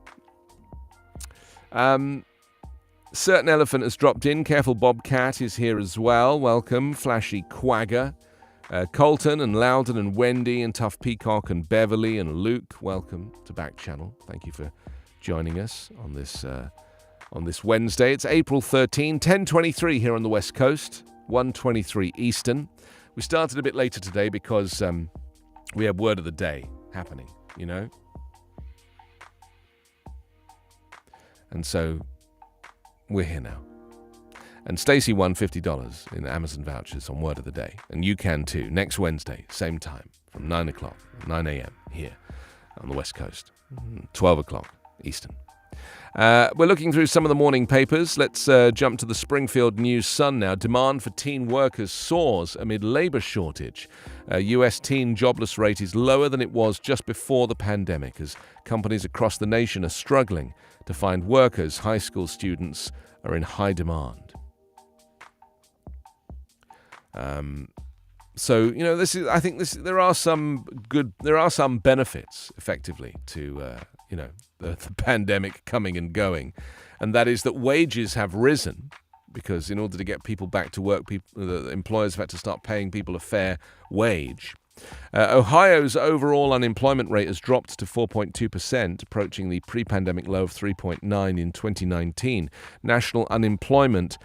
Certain Elephant has dropped in. Careful Bobcat is here as well. Welcome. Flashy Quagger. Colton and Loudon and Wendy and Tough Peacock and Beverly and Luke. Welcome to Backchannel. Thank you for joining us on this Wednesday. It's April 13, 10:23 here on the West Coast, 1:23 Eastern. We started a bit later today because we have word of the day happening, you know? And so we're here now. And Stacey won $50 in Amazon vouchers on Word of the Day. And you can too, next Wednesday, same time, from 9 a.m. here on the West Coast, 12 o'clock Eastern. We're looking through some of the morning papers. Let's jump to the Springfield News Sun now. Demand for teen workers soars amid labor shortage. U.S. teen jobless rate is lower than it was just before the pandemic, as companies across the nation are struggling to find workers. High school students are in high demand. So, you know, there are some benefits, effectively, to, the pandemic coming and going. And that is that wages have risen, because in order to get people back to work, the employers have had to start paying people a fair wage. Ohio's overall unemployment rate has dropped to 4.2%, approaching the pre-pandemic low of 3.9 in 2019. National unemployment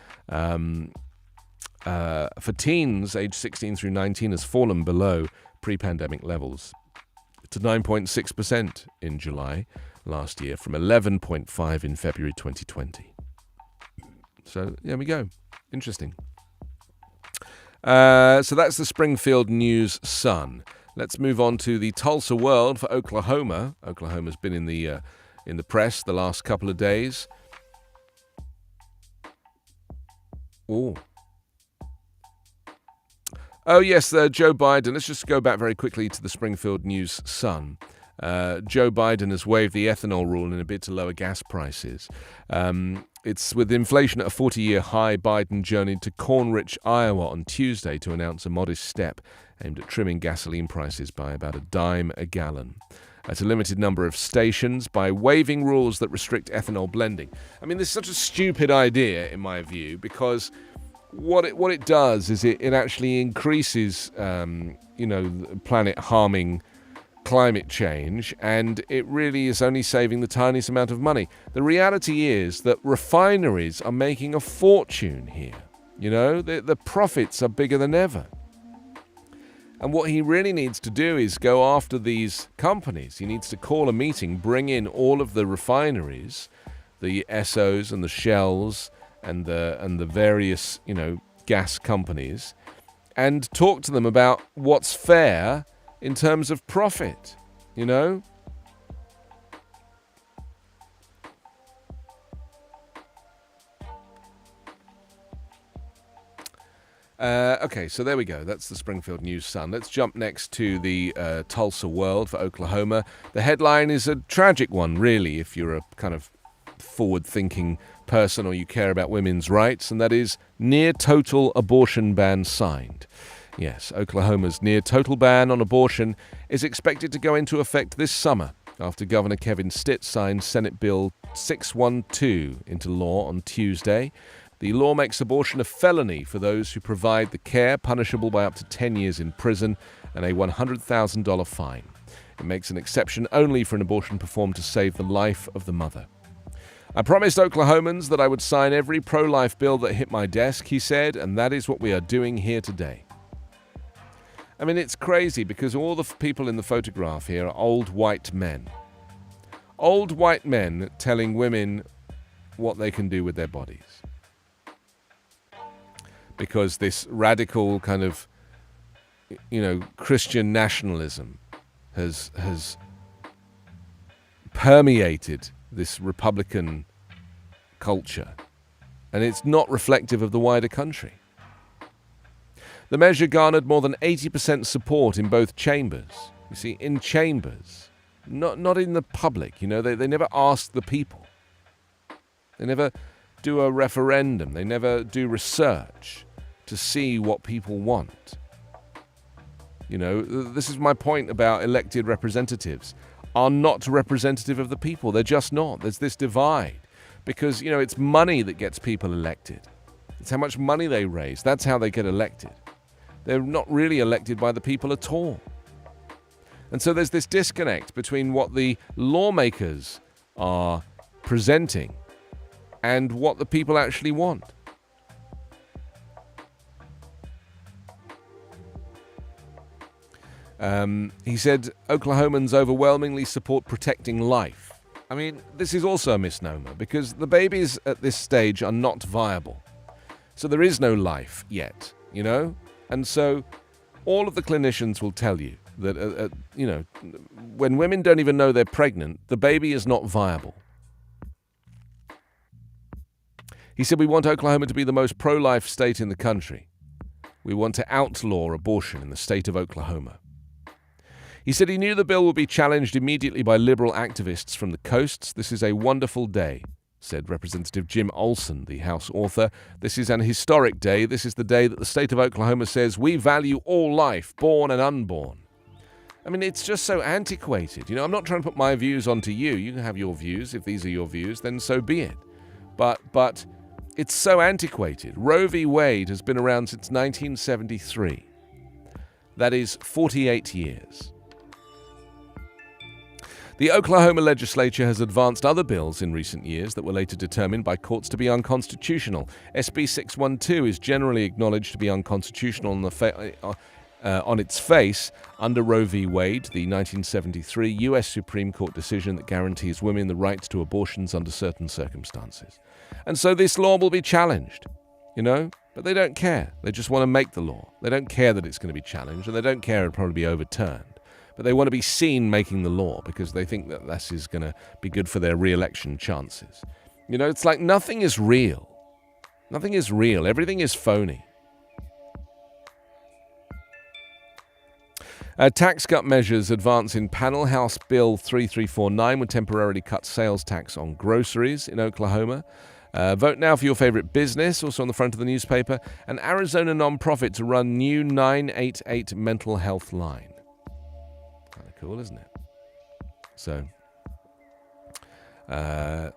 for teens aged 16 through 19 has fallen below pre-pandemic levels to 9.6% in July last year, from 11.5 in February 2020. So there we go. Interesting. So that's the Springfield News Sun. Let's move on to the Tulsa World for Oklahoma. Oklahoma's been in the press the last couple of days. Oh, yes, Joe Biden. Let's just go back very quickly to the Springfield News Sun. Joe Biden has waived the ethanol rule in a bid to lower gas prices. It's with inflation at a 40-year high. Biden journeyed to corn-rich Iowa on Tuesday to announce a modest step aimed at trimming gasoline prices by about $0.10 a gallon at a limited number of stations by waiving rules that restrict ethanol blending. I mean, this is such a stupid idea, in my view, because what it does is it actually increases, planet-harming climate change, and it really is only saving the tiniest amount of money. The reality is that refineries are making a fortune here. You know, the profits are bigger than ever. And what he really needs to do is go after these companies. He needs to call a meeting, bring in all of the refineries, the Essos and the Shells, and the various, gas companies, and talk to them about what's fair in terms of profit, Okay, so there we go. That's the Springfield News Sun. Let's jump next to the Tulsa World for Oklahoma. The headline is a tragic one, really, if you're a kind of forward-thinking person or you care about women's rights, and that is near total abortion ban signed. Yes, Oklahoma's near total ban on abortion is expected to go into effect this summer after Governor Kevin Stitt signed Senate Bill 612 into law on Tuesday. The law makes abortion a felony for those who provide the care, punishable by up to 10 years in prison and a $100,000 fine. It makes an exception only for an abortion performed to save the life of the mother. I promised Oklahomans that I would sign every pro-life bill that hit my desk, he said, and that is what we are doing here today. I mean, it's crazy because all the people in the photograph here are old white men. Old white men telling women what they can do with their bodies. Because this radical kind of, Christian nationalism has permeated this Republican culture, and it's not reflective of the wider country. The measure garnered more than 80% support in both chambers. You see, in chambers, not in the public. They never ask the people. They never do a referendum. They never do research to see what people want. This is my point about elected representatives are not representative of the people. They're just not. There's this divide because, it's money that gets people elected. It's how much money they raise. That's how they get elected. They're not really elected by the people at all. And so there's this disconnect between what the lawmakers are presenting and what the people actually want. He said Oklahomans overwhelmingly support protecting life. I mean, this is also a misnomer because the babies at this stage are not viable. So there is no life yet, you know? And so all of the clinicians will tell you that, when women don't even know they're pregnant, the baby is not viable. He said, we want Oklahoma to be the most pro-life state in the country. We want to outlaw abortion in the state of Oklahoma. He said he knew the bill would be challenged immediately by liberal activists from the coasts. This is a wonderful day, said Representative Jim Olson, the House author. This is an historic day. This is the day that the state of Oklahoma says we value all life, born and unborn. I mean, it's just so antiquated. You know, I'm not trying to put my views onto you. You can have your views. If these are your views, then so be it. But it's so antiquated. Roe v. Wade has been around since 1973. That is 48 years. The Oklahoma legislature has advanced other bills in recent years that were later determined by courts to be unconstitutional. SB 612 is generally acknowledged to be unconstitutional on its face under Roe v. Wade, the 1973 U.S. Supreme Court decision that guarantees women the right to abortions under certain circumstances. And so this law will be challenged, you know? But they don't care. They just want to make the law. They don't care that it's going to be challenged, and they don't care it'll probably be overturned. But they want to be seen making the law because they think that this is going to be good for their re-election chances. You know, it's like nothing is real. Nothing is real. Everything is phony. Tax cut measures advance in panel. House Bill 3349 would temporarily cut sales tax on groceries in Oklahoma. Vote now for your favorite business, also on the front of the newspaper. An Arizona nonprofit to run new 988 mental health line. Kind of cool, isn't it? So,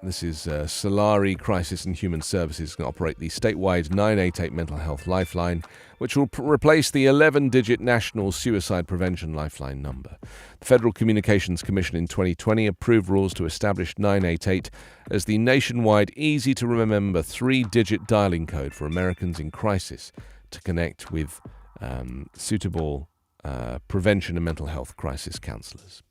this is Solari Crisis and Human Services going to operate the statewide 988 mental health lifeline, which will replace the 11-digit national suicide prevention lifeline number. The Federal Communications Commission in 2020 approved rules to establish 988 as the nationwide, easy-to-remember 3-digit dialing code for Americans in crisis to connect with suitable prevention and mental health crisis counselors.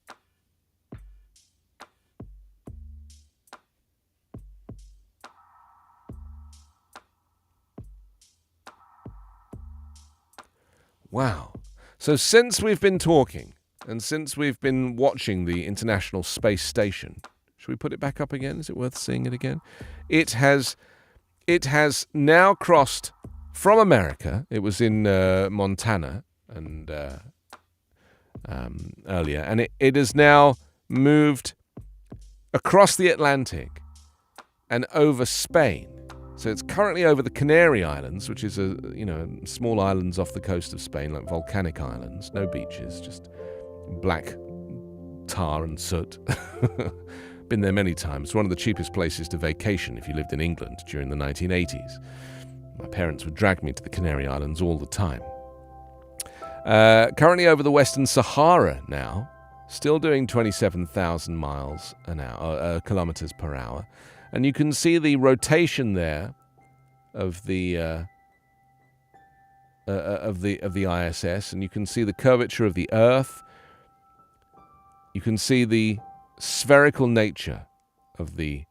Wow. So since we've been talking and since we've been watching the International Space Station, should we put it back up again? Is it worth seeing it again? It has now crossed from America. It was in Montana and earlier, and it has now moved across the Atlantic and over Spain. So it's currently over the Canary Islands, which is small islands off the coast of Spain, like volcanic islands, no beaches, just black tar and soot. Been there many times. One of the cheapest places to vacation if you lived in England during the 1980s. My parents would drag me to the Canary Islands all the time. Currently over the Western Sahara now, still doing 27,000 kilometers per hour. And you can see the rotation there of the ISS, and you can see the curvature of the Earth. You can see the spherical nature of the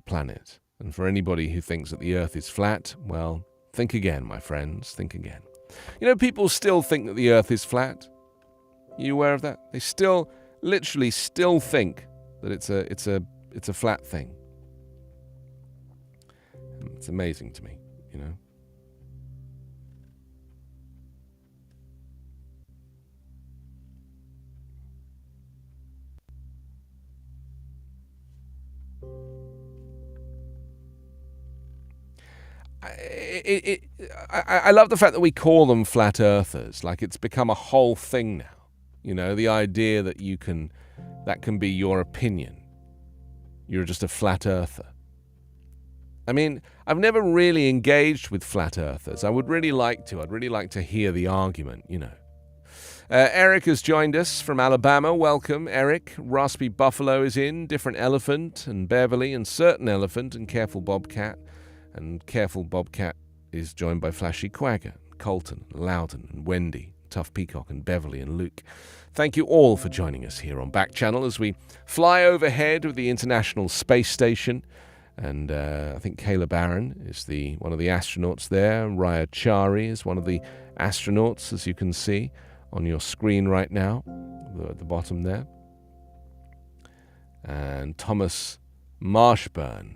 planet. And for anybody who thinks that the Earth is flat, well, think again, my friends. Think again. You know, people still think that the Earth is flat. Are you aware of that? They literally still think that it's a flat thing. It's amazing to me, you know. I love the fact that we call them flat earthers, like it's become a whole thing now. You know, the idea that that can be your opinion. You're just a flat earther. I mean, I've never really engaged with flat earthers. I would really like to. I'd really like to hear the argument, you know. Eric has joined us from Alabama. Welcome, Eric. Raspy Buffalo is in, Different Elephant and Beverly and Certain Elephant and Careful Bobcat. And Careful Bobcat is joined by Flashy Quagger, Colton, Loudon and Wendy. Tough Peacock and Beverly and Luke. Thank you all for joining us here on Backchannel as we fly overhead with the International Space Station. And I think Kayla Barron is one of the astronauts there. Raya Chari is one of the astronauts, as you can see on your screen right now, at the bottom there. And Thomas Marshburn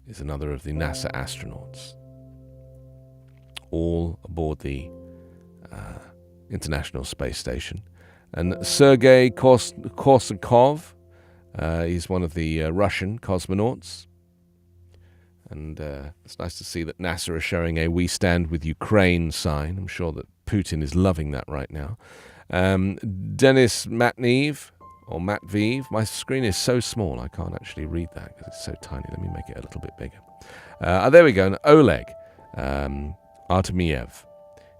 is another of the NASA astronauts, all aboard the International Space Station. And Sergei Korsakov, he's one of the Russian cosmonauts. And it's nice to see that NASA are showing a "We Stand with Ukraine" sign. I'm sure that Putin is loving that right now. Denis Matveev, or Matveev. My screen is so small I can't actually read that because it's so tiny. Let me make it a little bit bigger. There we go. And Oleg Artemiev.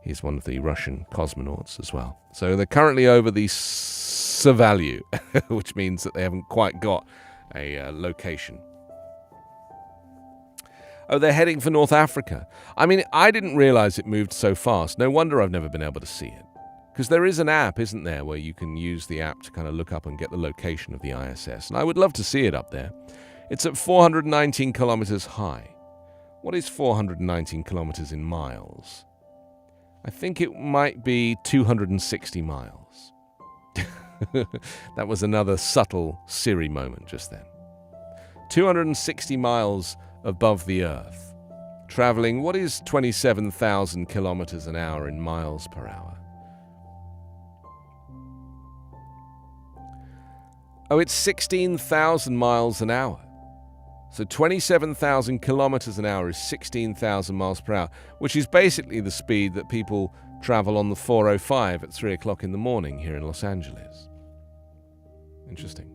He's one of the Russian cosmonauts as well. So they're currently over the Savalyu, which means that they haven't quite got a location. Oh, they're heading for North Africa. I mean, I didn't realize it moved so fast. No wonder I've never been able to see it. Because there is an app, isn't there, where you can use the app to kind of look up and get the location of the ISS. And I would love to see it up there. It's at 419 kilometers high. What is 419 kilometers in miles? I think it might be 260 miles. That was another subtle Siri moment just then. 260 miles above the Earth. Traveling, what is 27,000 kilometers an hour in miles per hour? Oh, it's 16,000 miles an hour. So 27,000 kilometers an hour is 16,000 miles per hour, which is basically the speed that people travel on the 405 at 3 o'clock in the morning here in Los Angeles. Interesting.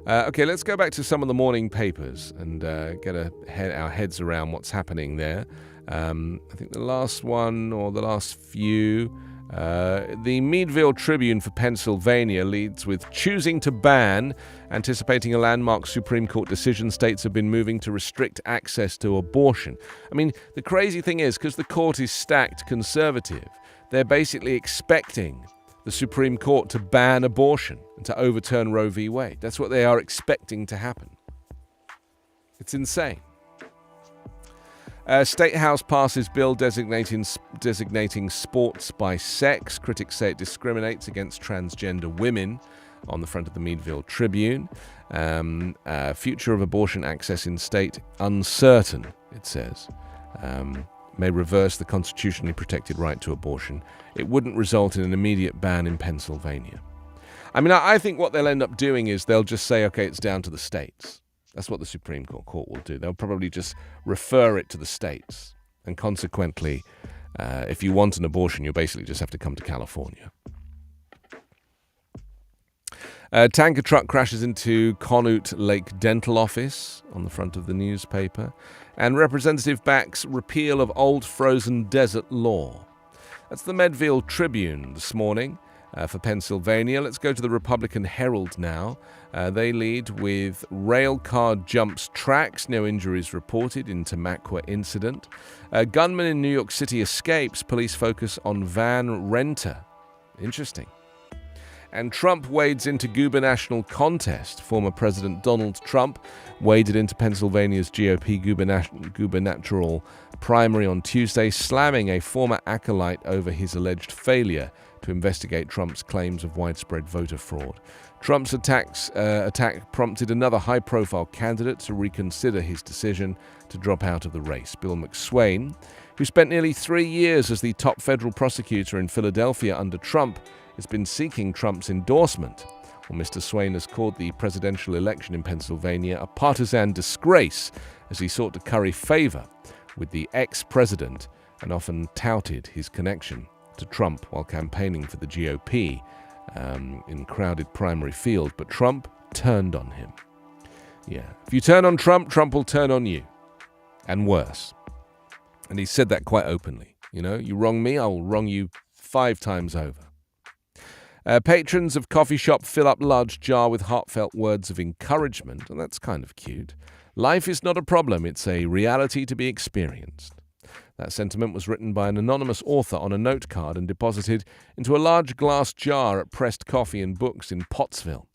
Okay, let's go back to some of the morning papers and get our heads around what's happening there. I think the last one, or the last few, the Meadville Tribune for Pennsylvania leads with choosing to ban, anticipating a landmark Supreme Court decision. States have been moving to restrict access to abortion. I mean, the crazy thing is, because the court is stacked conservative, they're basically expecting the Supreme Court to ban abortion and to overturn Roe v. Wade. That's what they are expecting to happen. It's insane. State House passes bill designating sports by sex. Critics say it discriminates against transgender women, on the front of the Meadville Tribune. Future of abortion access in state uncertain, it says. May reverse the constitutionally protected right to abortion. It wouldn't result in an immediate ban in Pennsylvania. I mean, I think what they'll end up doing is they'll just say, okay, it's down to the states. That's what the Supreme Court will do. They'll probably just refer it to the states. And consequently, if you want an abortion, you basically just have to come to California. Tanker truck crashes into Conneaut Lake Dental Office, on the front of the newspaper. And representative backs repeal of old frozen desert law. That's the Meadville Tribune this morning. For Pennsylvania. Let's go to the Republican Herald now. They lead with rail car jumps tracks, no injuries reported in Tamaqua incident. Gunman in New York City escapes, police focus on van renter. Interesting. And Trump wades into gubernatorial contest. Former President Donald Trump waded into Pennsylvania's GOP gubernatorial primary on Tuesday, slamming a former acolyte over his alleged failure to investigate Trump's claims of widespread voter fraud. Trump's attack prompted another high-profile candidate to reconsider his decision to drop out of the race. Bill McSwain, who spent nearly 3 years as the top federal prosecutor in Philadelphia under Trump, has been seeking Trump's endorsement. Well, Mr. Swain has called the presidential election in Pennsylvania a partisan disgrace as he sought to curry favor with the ex-president and often touted his connection to Trump while campaigning for the GOP in crowded primary field, but Trump turned on him. Yeah, if you turn on Trump, Trump will turn on you, and worse. And he said that quite openly. You know, you wrong me, I will wrong you 5 times over. Patrons of coffee shop fill up large jar with heartfelt words of encouragement, and that's kind of cute. Life is not a problem, it's a reality to be experienced. That sentiment was written by an anonymous author on a note card and deposited into a large glass jar at Pressed Coffee and Books in Pottsville.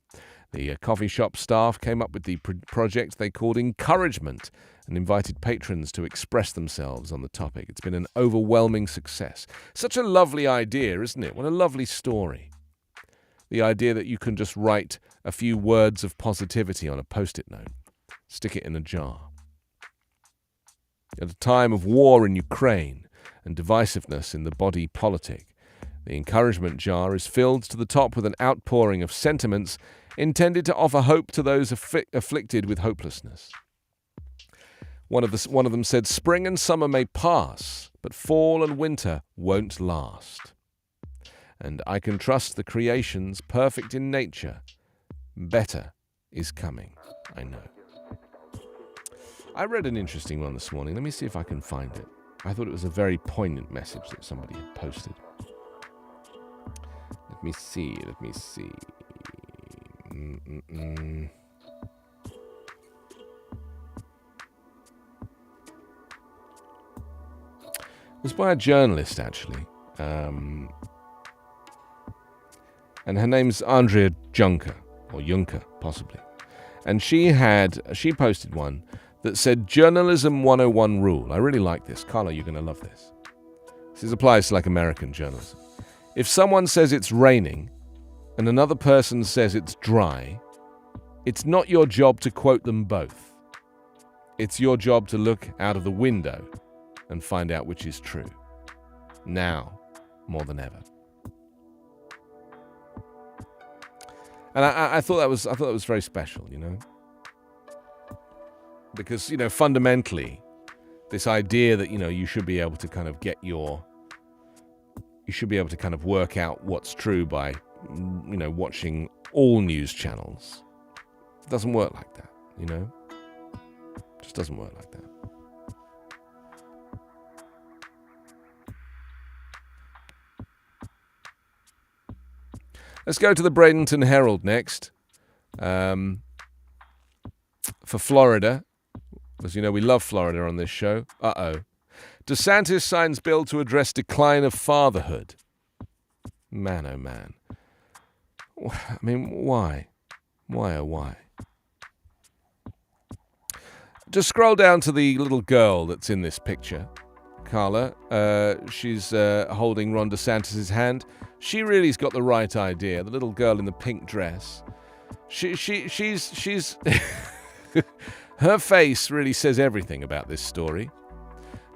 The coffee shop staff came up with the project they called Encouragement and invited patrons to express themselves on the topic. It's been an overwhelming success. Such a lovely idea, isn't it? What a lovely story. The idea that you can just write a few words of positivity on a post-it note, stick it in a jar. At a time of war in Ukraine and divisiveness in the body politic, the encouragement jar is filled to the top with an outpouring of sentiments intended to offer hope to those afflicted with hopelessness. One of them said, "Spring and summer may pass, but fall and winter won't last. And I can trust the creations perfect in nature. Better is coming, I know." I read an interesting one this morning. Let me see if I can find it. I thought it was a very poignant message that somebody had posted. Let me see. It was by a journalist, actually. And her name's Andrea Juncker, or Juncker, possibly. And she posted one that said, "Journalism 101 rule." I really like this. Carla, you're going to love this. This applies to like American journalism. If someone says it's raining and another person says it's dry, it's not your job to quote them both. It's your job to look out of the window and find out which is true. Now, more than ever. And I thought that was very special, you know, because fundamentally, this idea that you should be able to kind of work out what's true by watching all news channels. It doesn't work like that, It just doesn't work like that. Let's go to the Bradenton Herald next. For Florida, as you know, we love Florida on this show. DeSantis signs bill to address decline of fatherhood. Man, oh man. I mean, why? Why, oh why? Just scroll down to the little girl that's in this picture, Carla. She's holding Ron DeSantis' hand. She really's got the right idea. The little girl in the pink dress. She's her face really says everything about this story.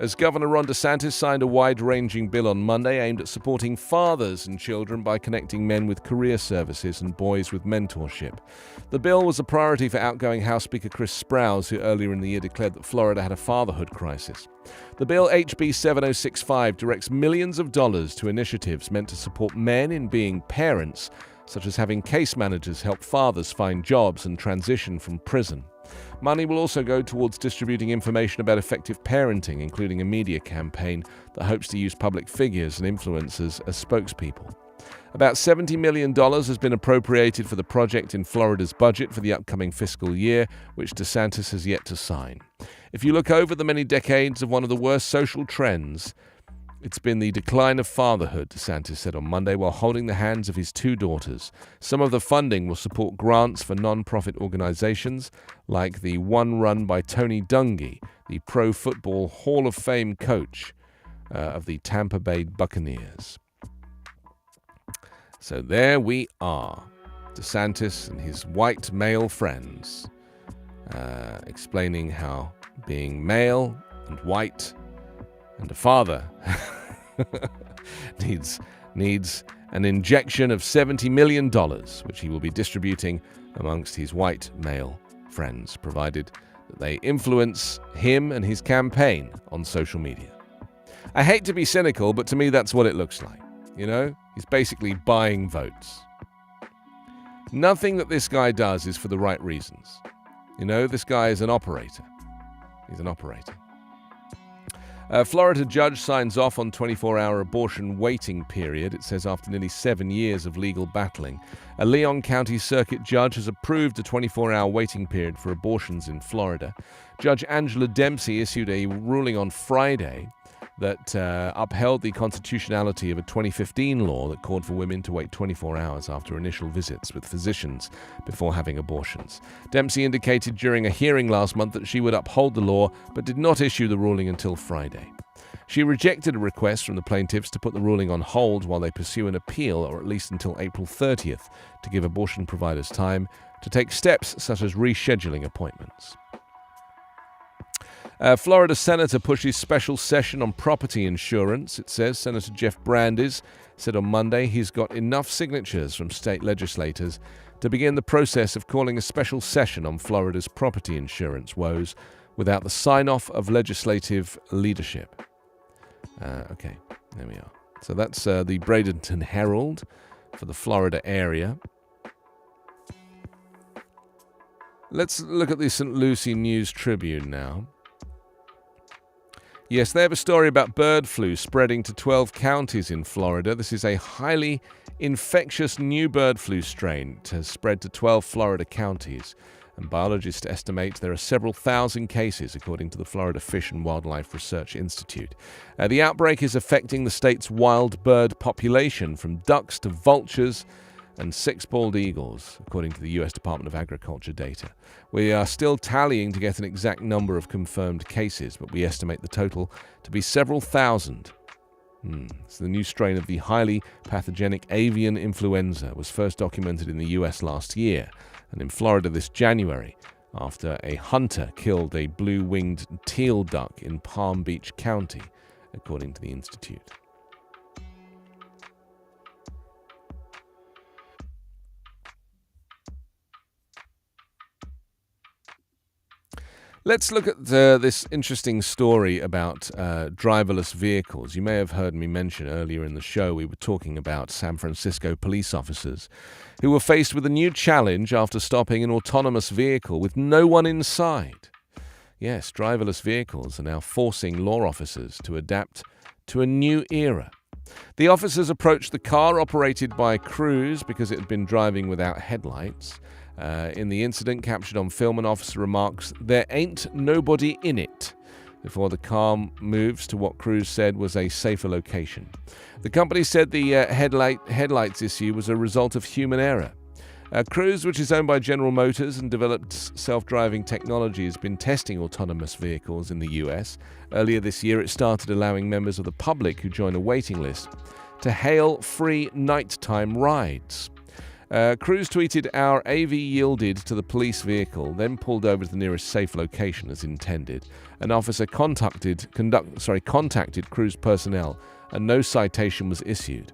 As Governor Ron DeSantis signed a wide-ranging bill on Monday aimed at supporting fathers and children by connecting men with career services and boys with mentorship. The bill was a priority for outgoing House Speaker Chris Sprouse, who earlier in the year declared that Florida had a fatherhood crisis. The bill, HB 7065, directs millions of dollars to initiatives meant to support men in being parents, such as having case managers help fathers find jobs and transition from prison. Money will also go towards distributing information about effective parenting, including a media campaign that hopes to use public figures and influencers as spokespeople. About $70 million has been appropriated for the project in Florida's budget for the upcoming fiscal year, which DeSantis has yet to sign. If you look over the many decades of one of the worst social trends, it's been the decline of fatherhood, DeSantis said on Monday while holding the hands of his two daughters. Some of the funding will support grants for non-profit organizations like the one run by Tony Dungy, the Pro Football Hall of Fame coach of the Tampa Bay Buccaneers. So there we are. DeSantis and his white male friends explaining how being male and white and a father needs an injection of $70 million, which he will be distributing amongst his white male friends, provided that they influence him and his campaign on social media. I hate to be cynical, but to me that's what it looks like. He's basically buying votes. Nothing that this guy does is for the right reasons. This guy is an operator. He's an operator. Florida judge signs off on 24-hour abortion waiting period, it says after nearly 7 years of legal battling. A Leon County Circuit judge has approved a 24-hour waiting period for abortions in Florida. Judge Angela Dempsey issued a ruling on Friday that upheld the constitutionality of a 2015 law that called for women to wait 24 hours after initial visits with physicians before having abortions. Dempsey indicated during a hearing last month that she would uphold the law, but did not issue the ruling until Friday. She rejected a request from the plaintiffs to put the ruling on hold while they pursue an appeal, or at least until April 30th, to give abortion providers time to take steps such as rescheduling appointments. Florida Senator pushes special session on property insurance. It says Senator Jeff Brandes said on Monday he's got enough signatures from state legislators to begin the process of calling a special session on Florida's property insurance woes without the sign-off of legislative leadership. Okay, there we are. So that's the Bradenton Herald for the Florida area. Let's look at the St. Lucie News Tribune now. Yes, they have a story about bird flu spreading to 12 counties in Florida. This is a highly infectious new bird flu strain. It has spread to 12 Florida counties, and biologists estimate there are several thousand cases, according to the Florida Fish and Wildlife Research Institute. The outbreak is affecting the state's wild bird population, from ducks to vultures and 6 bald eagles, according to the U.S. Department of Agriculture data. We are still tallying to get an exact number of confirmed cases, but we estimate the total to be several thousand. It's the new strain of the highly pathogenic avian influenza was first documented in the U.S. last year, and in Florida this January, after a hunter killed a blue-winged teal duck in Palm Beach County, according to the Institute. Let's look at this interesting story about driverless vehicles. You may have heard me mention earlier in the show we were talking about San Francisco police officers who were faced with a new challenge after stopping an autonomous vehicle with no one inside. Yes, driverless vehicles are now forcing law officers to adapt to a new era. The officers approached the car operated by Cruise because it had been driving without headlights. In the incident captured on film, an officer remarks, "There ain't nobody in it," before the car moves to what Cruise said was a safer location. The company said the headlights issue was a result of human error. Cruise, which is owned by General Motors and developed self-driving technology, has been testing autonomous vehicles in the US. Earlier this year, it started allowing members of the public who join a waiting list to hail free nighttime rides. Cruise tweeted, "Our AV yielded to the police vehicle, then pulled over to the nearest safe location as intended. An officer contacted Cruise personnel, and no citation was issued."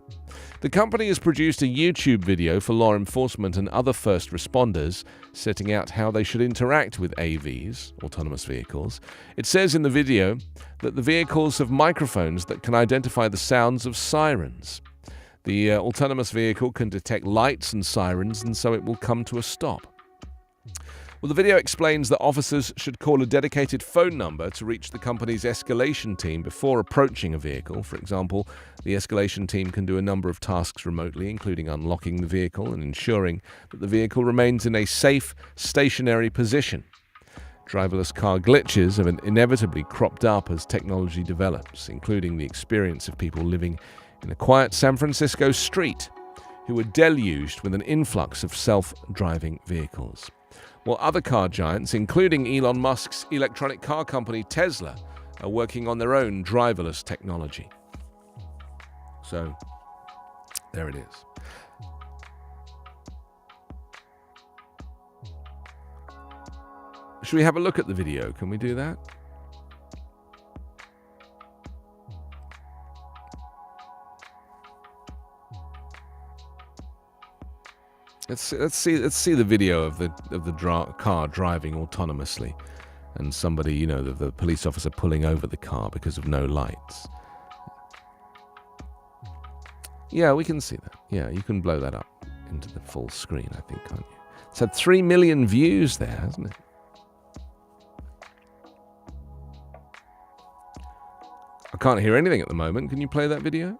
The company has produced a YouTube video for law enforcement and other first responders, setting out how they should interact with AVs, autonomous vehicles. It says in the video that the vehicles have microphones that can identify the sounds of sirens. The autonomous vehicle can detect lights and sirens, and so it will come to a stop. Well, the video explains that officers should call a dedicated phone number to reach the company's escalation team before approaching a vehicle. For example, the escalation team can do a number of tasks remotely, including unlocking the vehicle and ensuring that the vehicle remains in a safe, stationary position. Driverless car glitches have inevitably cropped up as technology develops, including the experience of people living in a quiet San Francisco street who were deluged with an influx of self-driving vehicles. While other car giants, including Elon Musk's electronic car company Tesla, are working on their own driverless technology. So, there it is. Should we have a look at the video? Can we do that? Let's see the video of the car driving autonomously, and somebody, the police officer pulling over the car because of no lights. Yeah, we can see that. Yeah, you can blow that up into the full screen, I think, can't you? It's had 3 million views there, hasn't it? I can't hear anything at the moment. Can you play that video?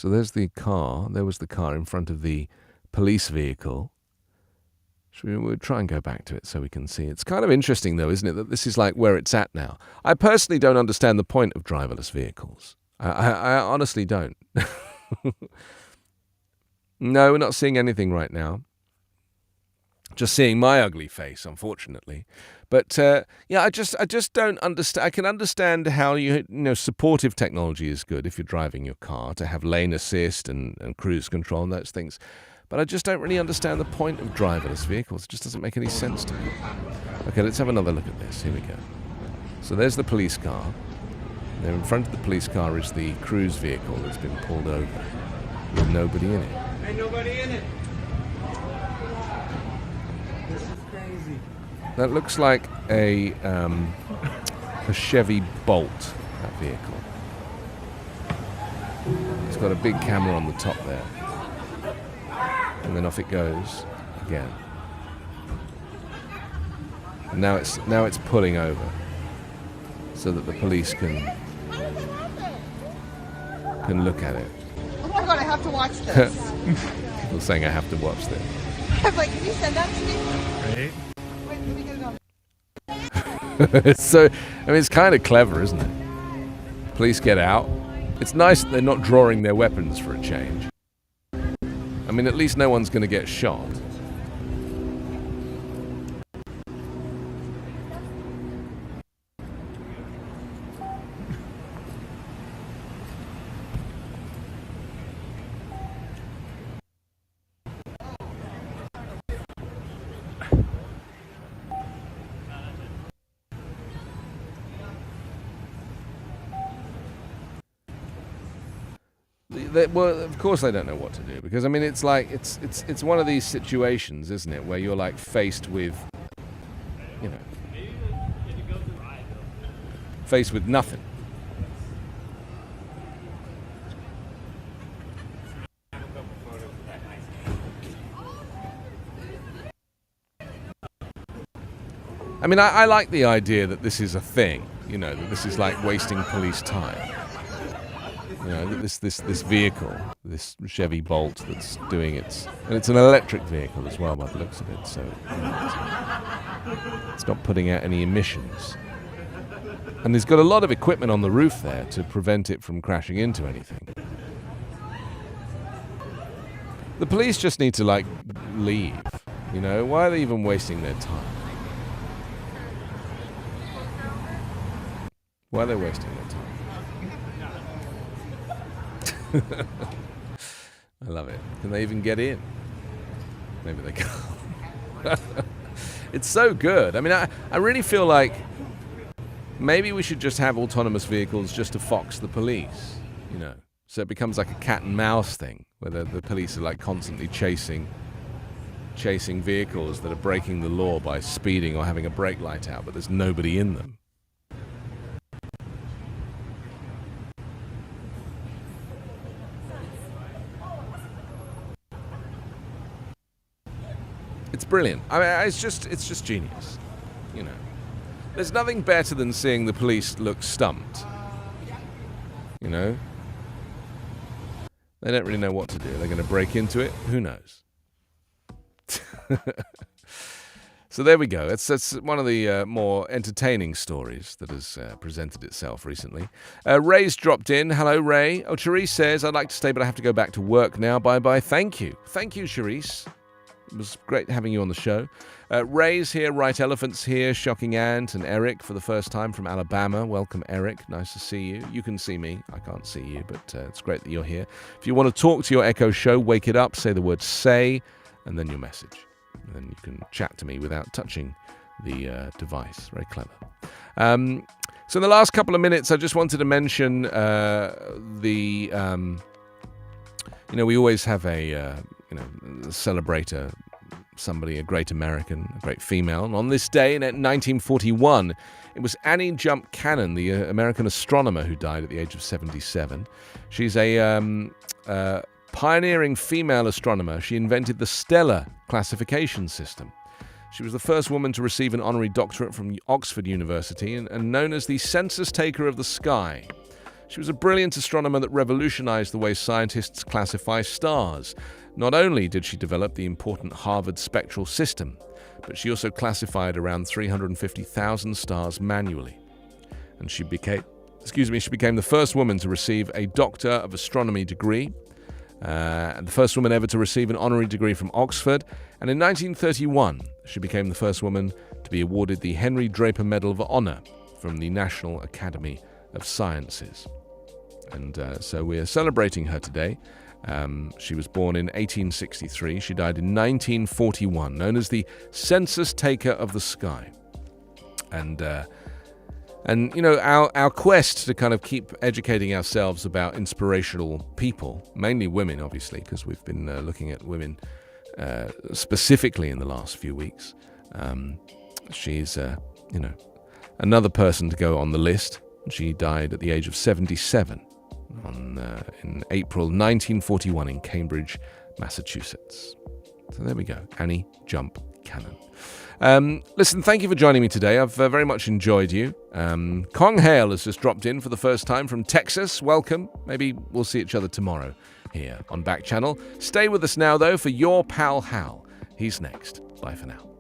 So there's the car. There was the car in front of the police vehicle. We'll try and go back to it so we can see. It's kind of interesting, though, isn't it, that this is like where it's at now. I personally don't understand the point of driverless vehicles. I honestly don't. No, we're not seeing anything right now. Just seeing my ugly face, unfortunately. But I just don't understand. I can understand how supportive technology is good if you're driving your car to have lane assist and cruise control and those things. But I just don't really understand the point of driverless vehicles. It just doesn't make any sense to me. Okay, let's have another look at this. Here we go. So there's the police car. There in front of the police car is the cruise vehicle that's been pulled over with nobody in it. Ain't nobody in it. This is crazy. That looks like a Chevy Bolt, that vehicle. It's got a big camera on the top there. And then off it goes again. And now it's pulling over so that the police can look at it. Oh my god, I have to watch this. People saying I have to watch this. I'm like, can you send that to me? Right? Wait, let me get it on. So, I mean, it's kind of clever, isn't it? Police get out. It's nice that they're not drawing their weapons for a change. I mean, at least no one's going to get shot. Well, of course they don't know what to do, because I mean it's like it's one of these situations, isn't it, where you're like faced with, faced with nothing. I mean, I like the idea that this is a thing, that this is like wasting police time. That this vehicle, this Chevy Bolt that's doing and it's an electric vehicle as well by the looks of it, so it's not putting out any emissions. And there's got a lot of equipment on the roof there to prevent it from crashing into anything. The police just need to, leave. Why are they even wasting their time? Why are they wasting their time? I love it. Can they even get in? Maybe they can't. It's so good. I mean, I really feel like maybe we should just have autonomous vehicles just to fox the police, So it becomes like a cat and mouse thing, where the police are constantly chasing vehicles that are breaking the law by speeding or having a brake light out, but there's nobody in them. It's brilliant. I mean, it's just genius. There's nothing better than seeing the police look stumped. They don't really know what to do. They're going to break into it. Who knows? So there we go. That's one of the more entertaining stories that has presented itself recently. Ray's dropped in. Hello, Ray. Oh, Charisse says, I'd like to stay, but I have to go back to work now. Bye-bye. Thank you. Thank you, Charisse. It was great having you on the show. Ray's here, Right Elephant's here, Shocking Ant, and Eric for the first time from Alabama. Welcome, Eric. Nice to see you. You can see me. I can't see you, but it's great that you're here. If you want to talk to your Echo Show, wake it up, say the word say, and then your message. And then you can chat to me without touching the device. Very clever. So in the last couple of minutes, I just wanted to mention we always have celebrate somebody, a great American, a great female. And on this day in 1941, it was Annie Jump Cannon, the American astronomer who died at the age of 77. She's a pioneering female astronomer. She invented the stellar classification system. She was the first woman to receive an honorary doctorate from Oxford University and known as the census taker of the sky. She was a brilliant astronomer that revolutionized the way scientists classify stars. Not only did she develop the important Harvard spectral system, but she also classified around 350,000 stars manually. And she became the first woman to receive a Doctor of Astronomy degree, and the first woman ever to receive an honorary degree from Oxford. And in 1931, she became the first woman to be awarded the Henry Draper Medal of Honor from the National Academy of Sciences. And so we are celebrating her today. She was born in 1863. She died in 1941, known as the census taker of the sky. And you know, our quest to kind of keep educating ourselves about inspirational people, mainly women, obviously, because we've been looking at women specifically in the last few weeks. She's, you know, another person to go on the list. She died at the age of 77 in April 1941 in Cambridge, Massachusetts. So there we go, Annie Jump Cannon. Listen, thank you for joining me today. I've very much enjoyed you. Kong Hale has just dropped in for the first time from Texas. Welcome. Maybe we'll see each other tomorrow here on Backchannel. Stay with us now, though, for your pal Hal. He's next. Bye for now.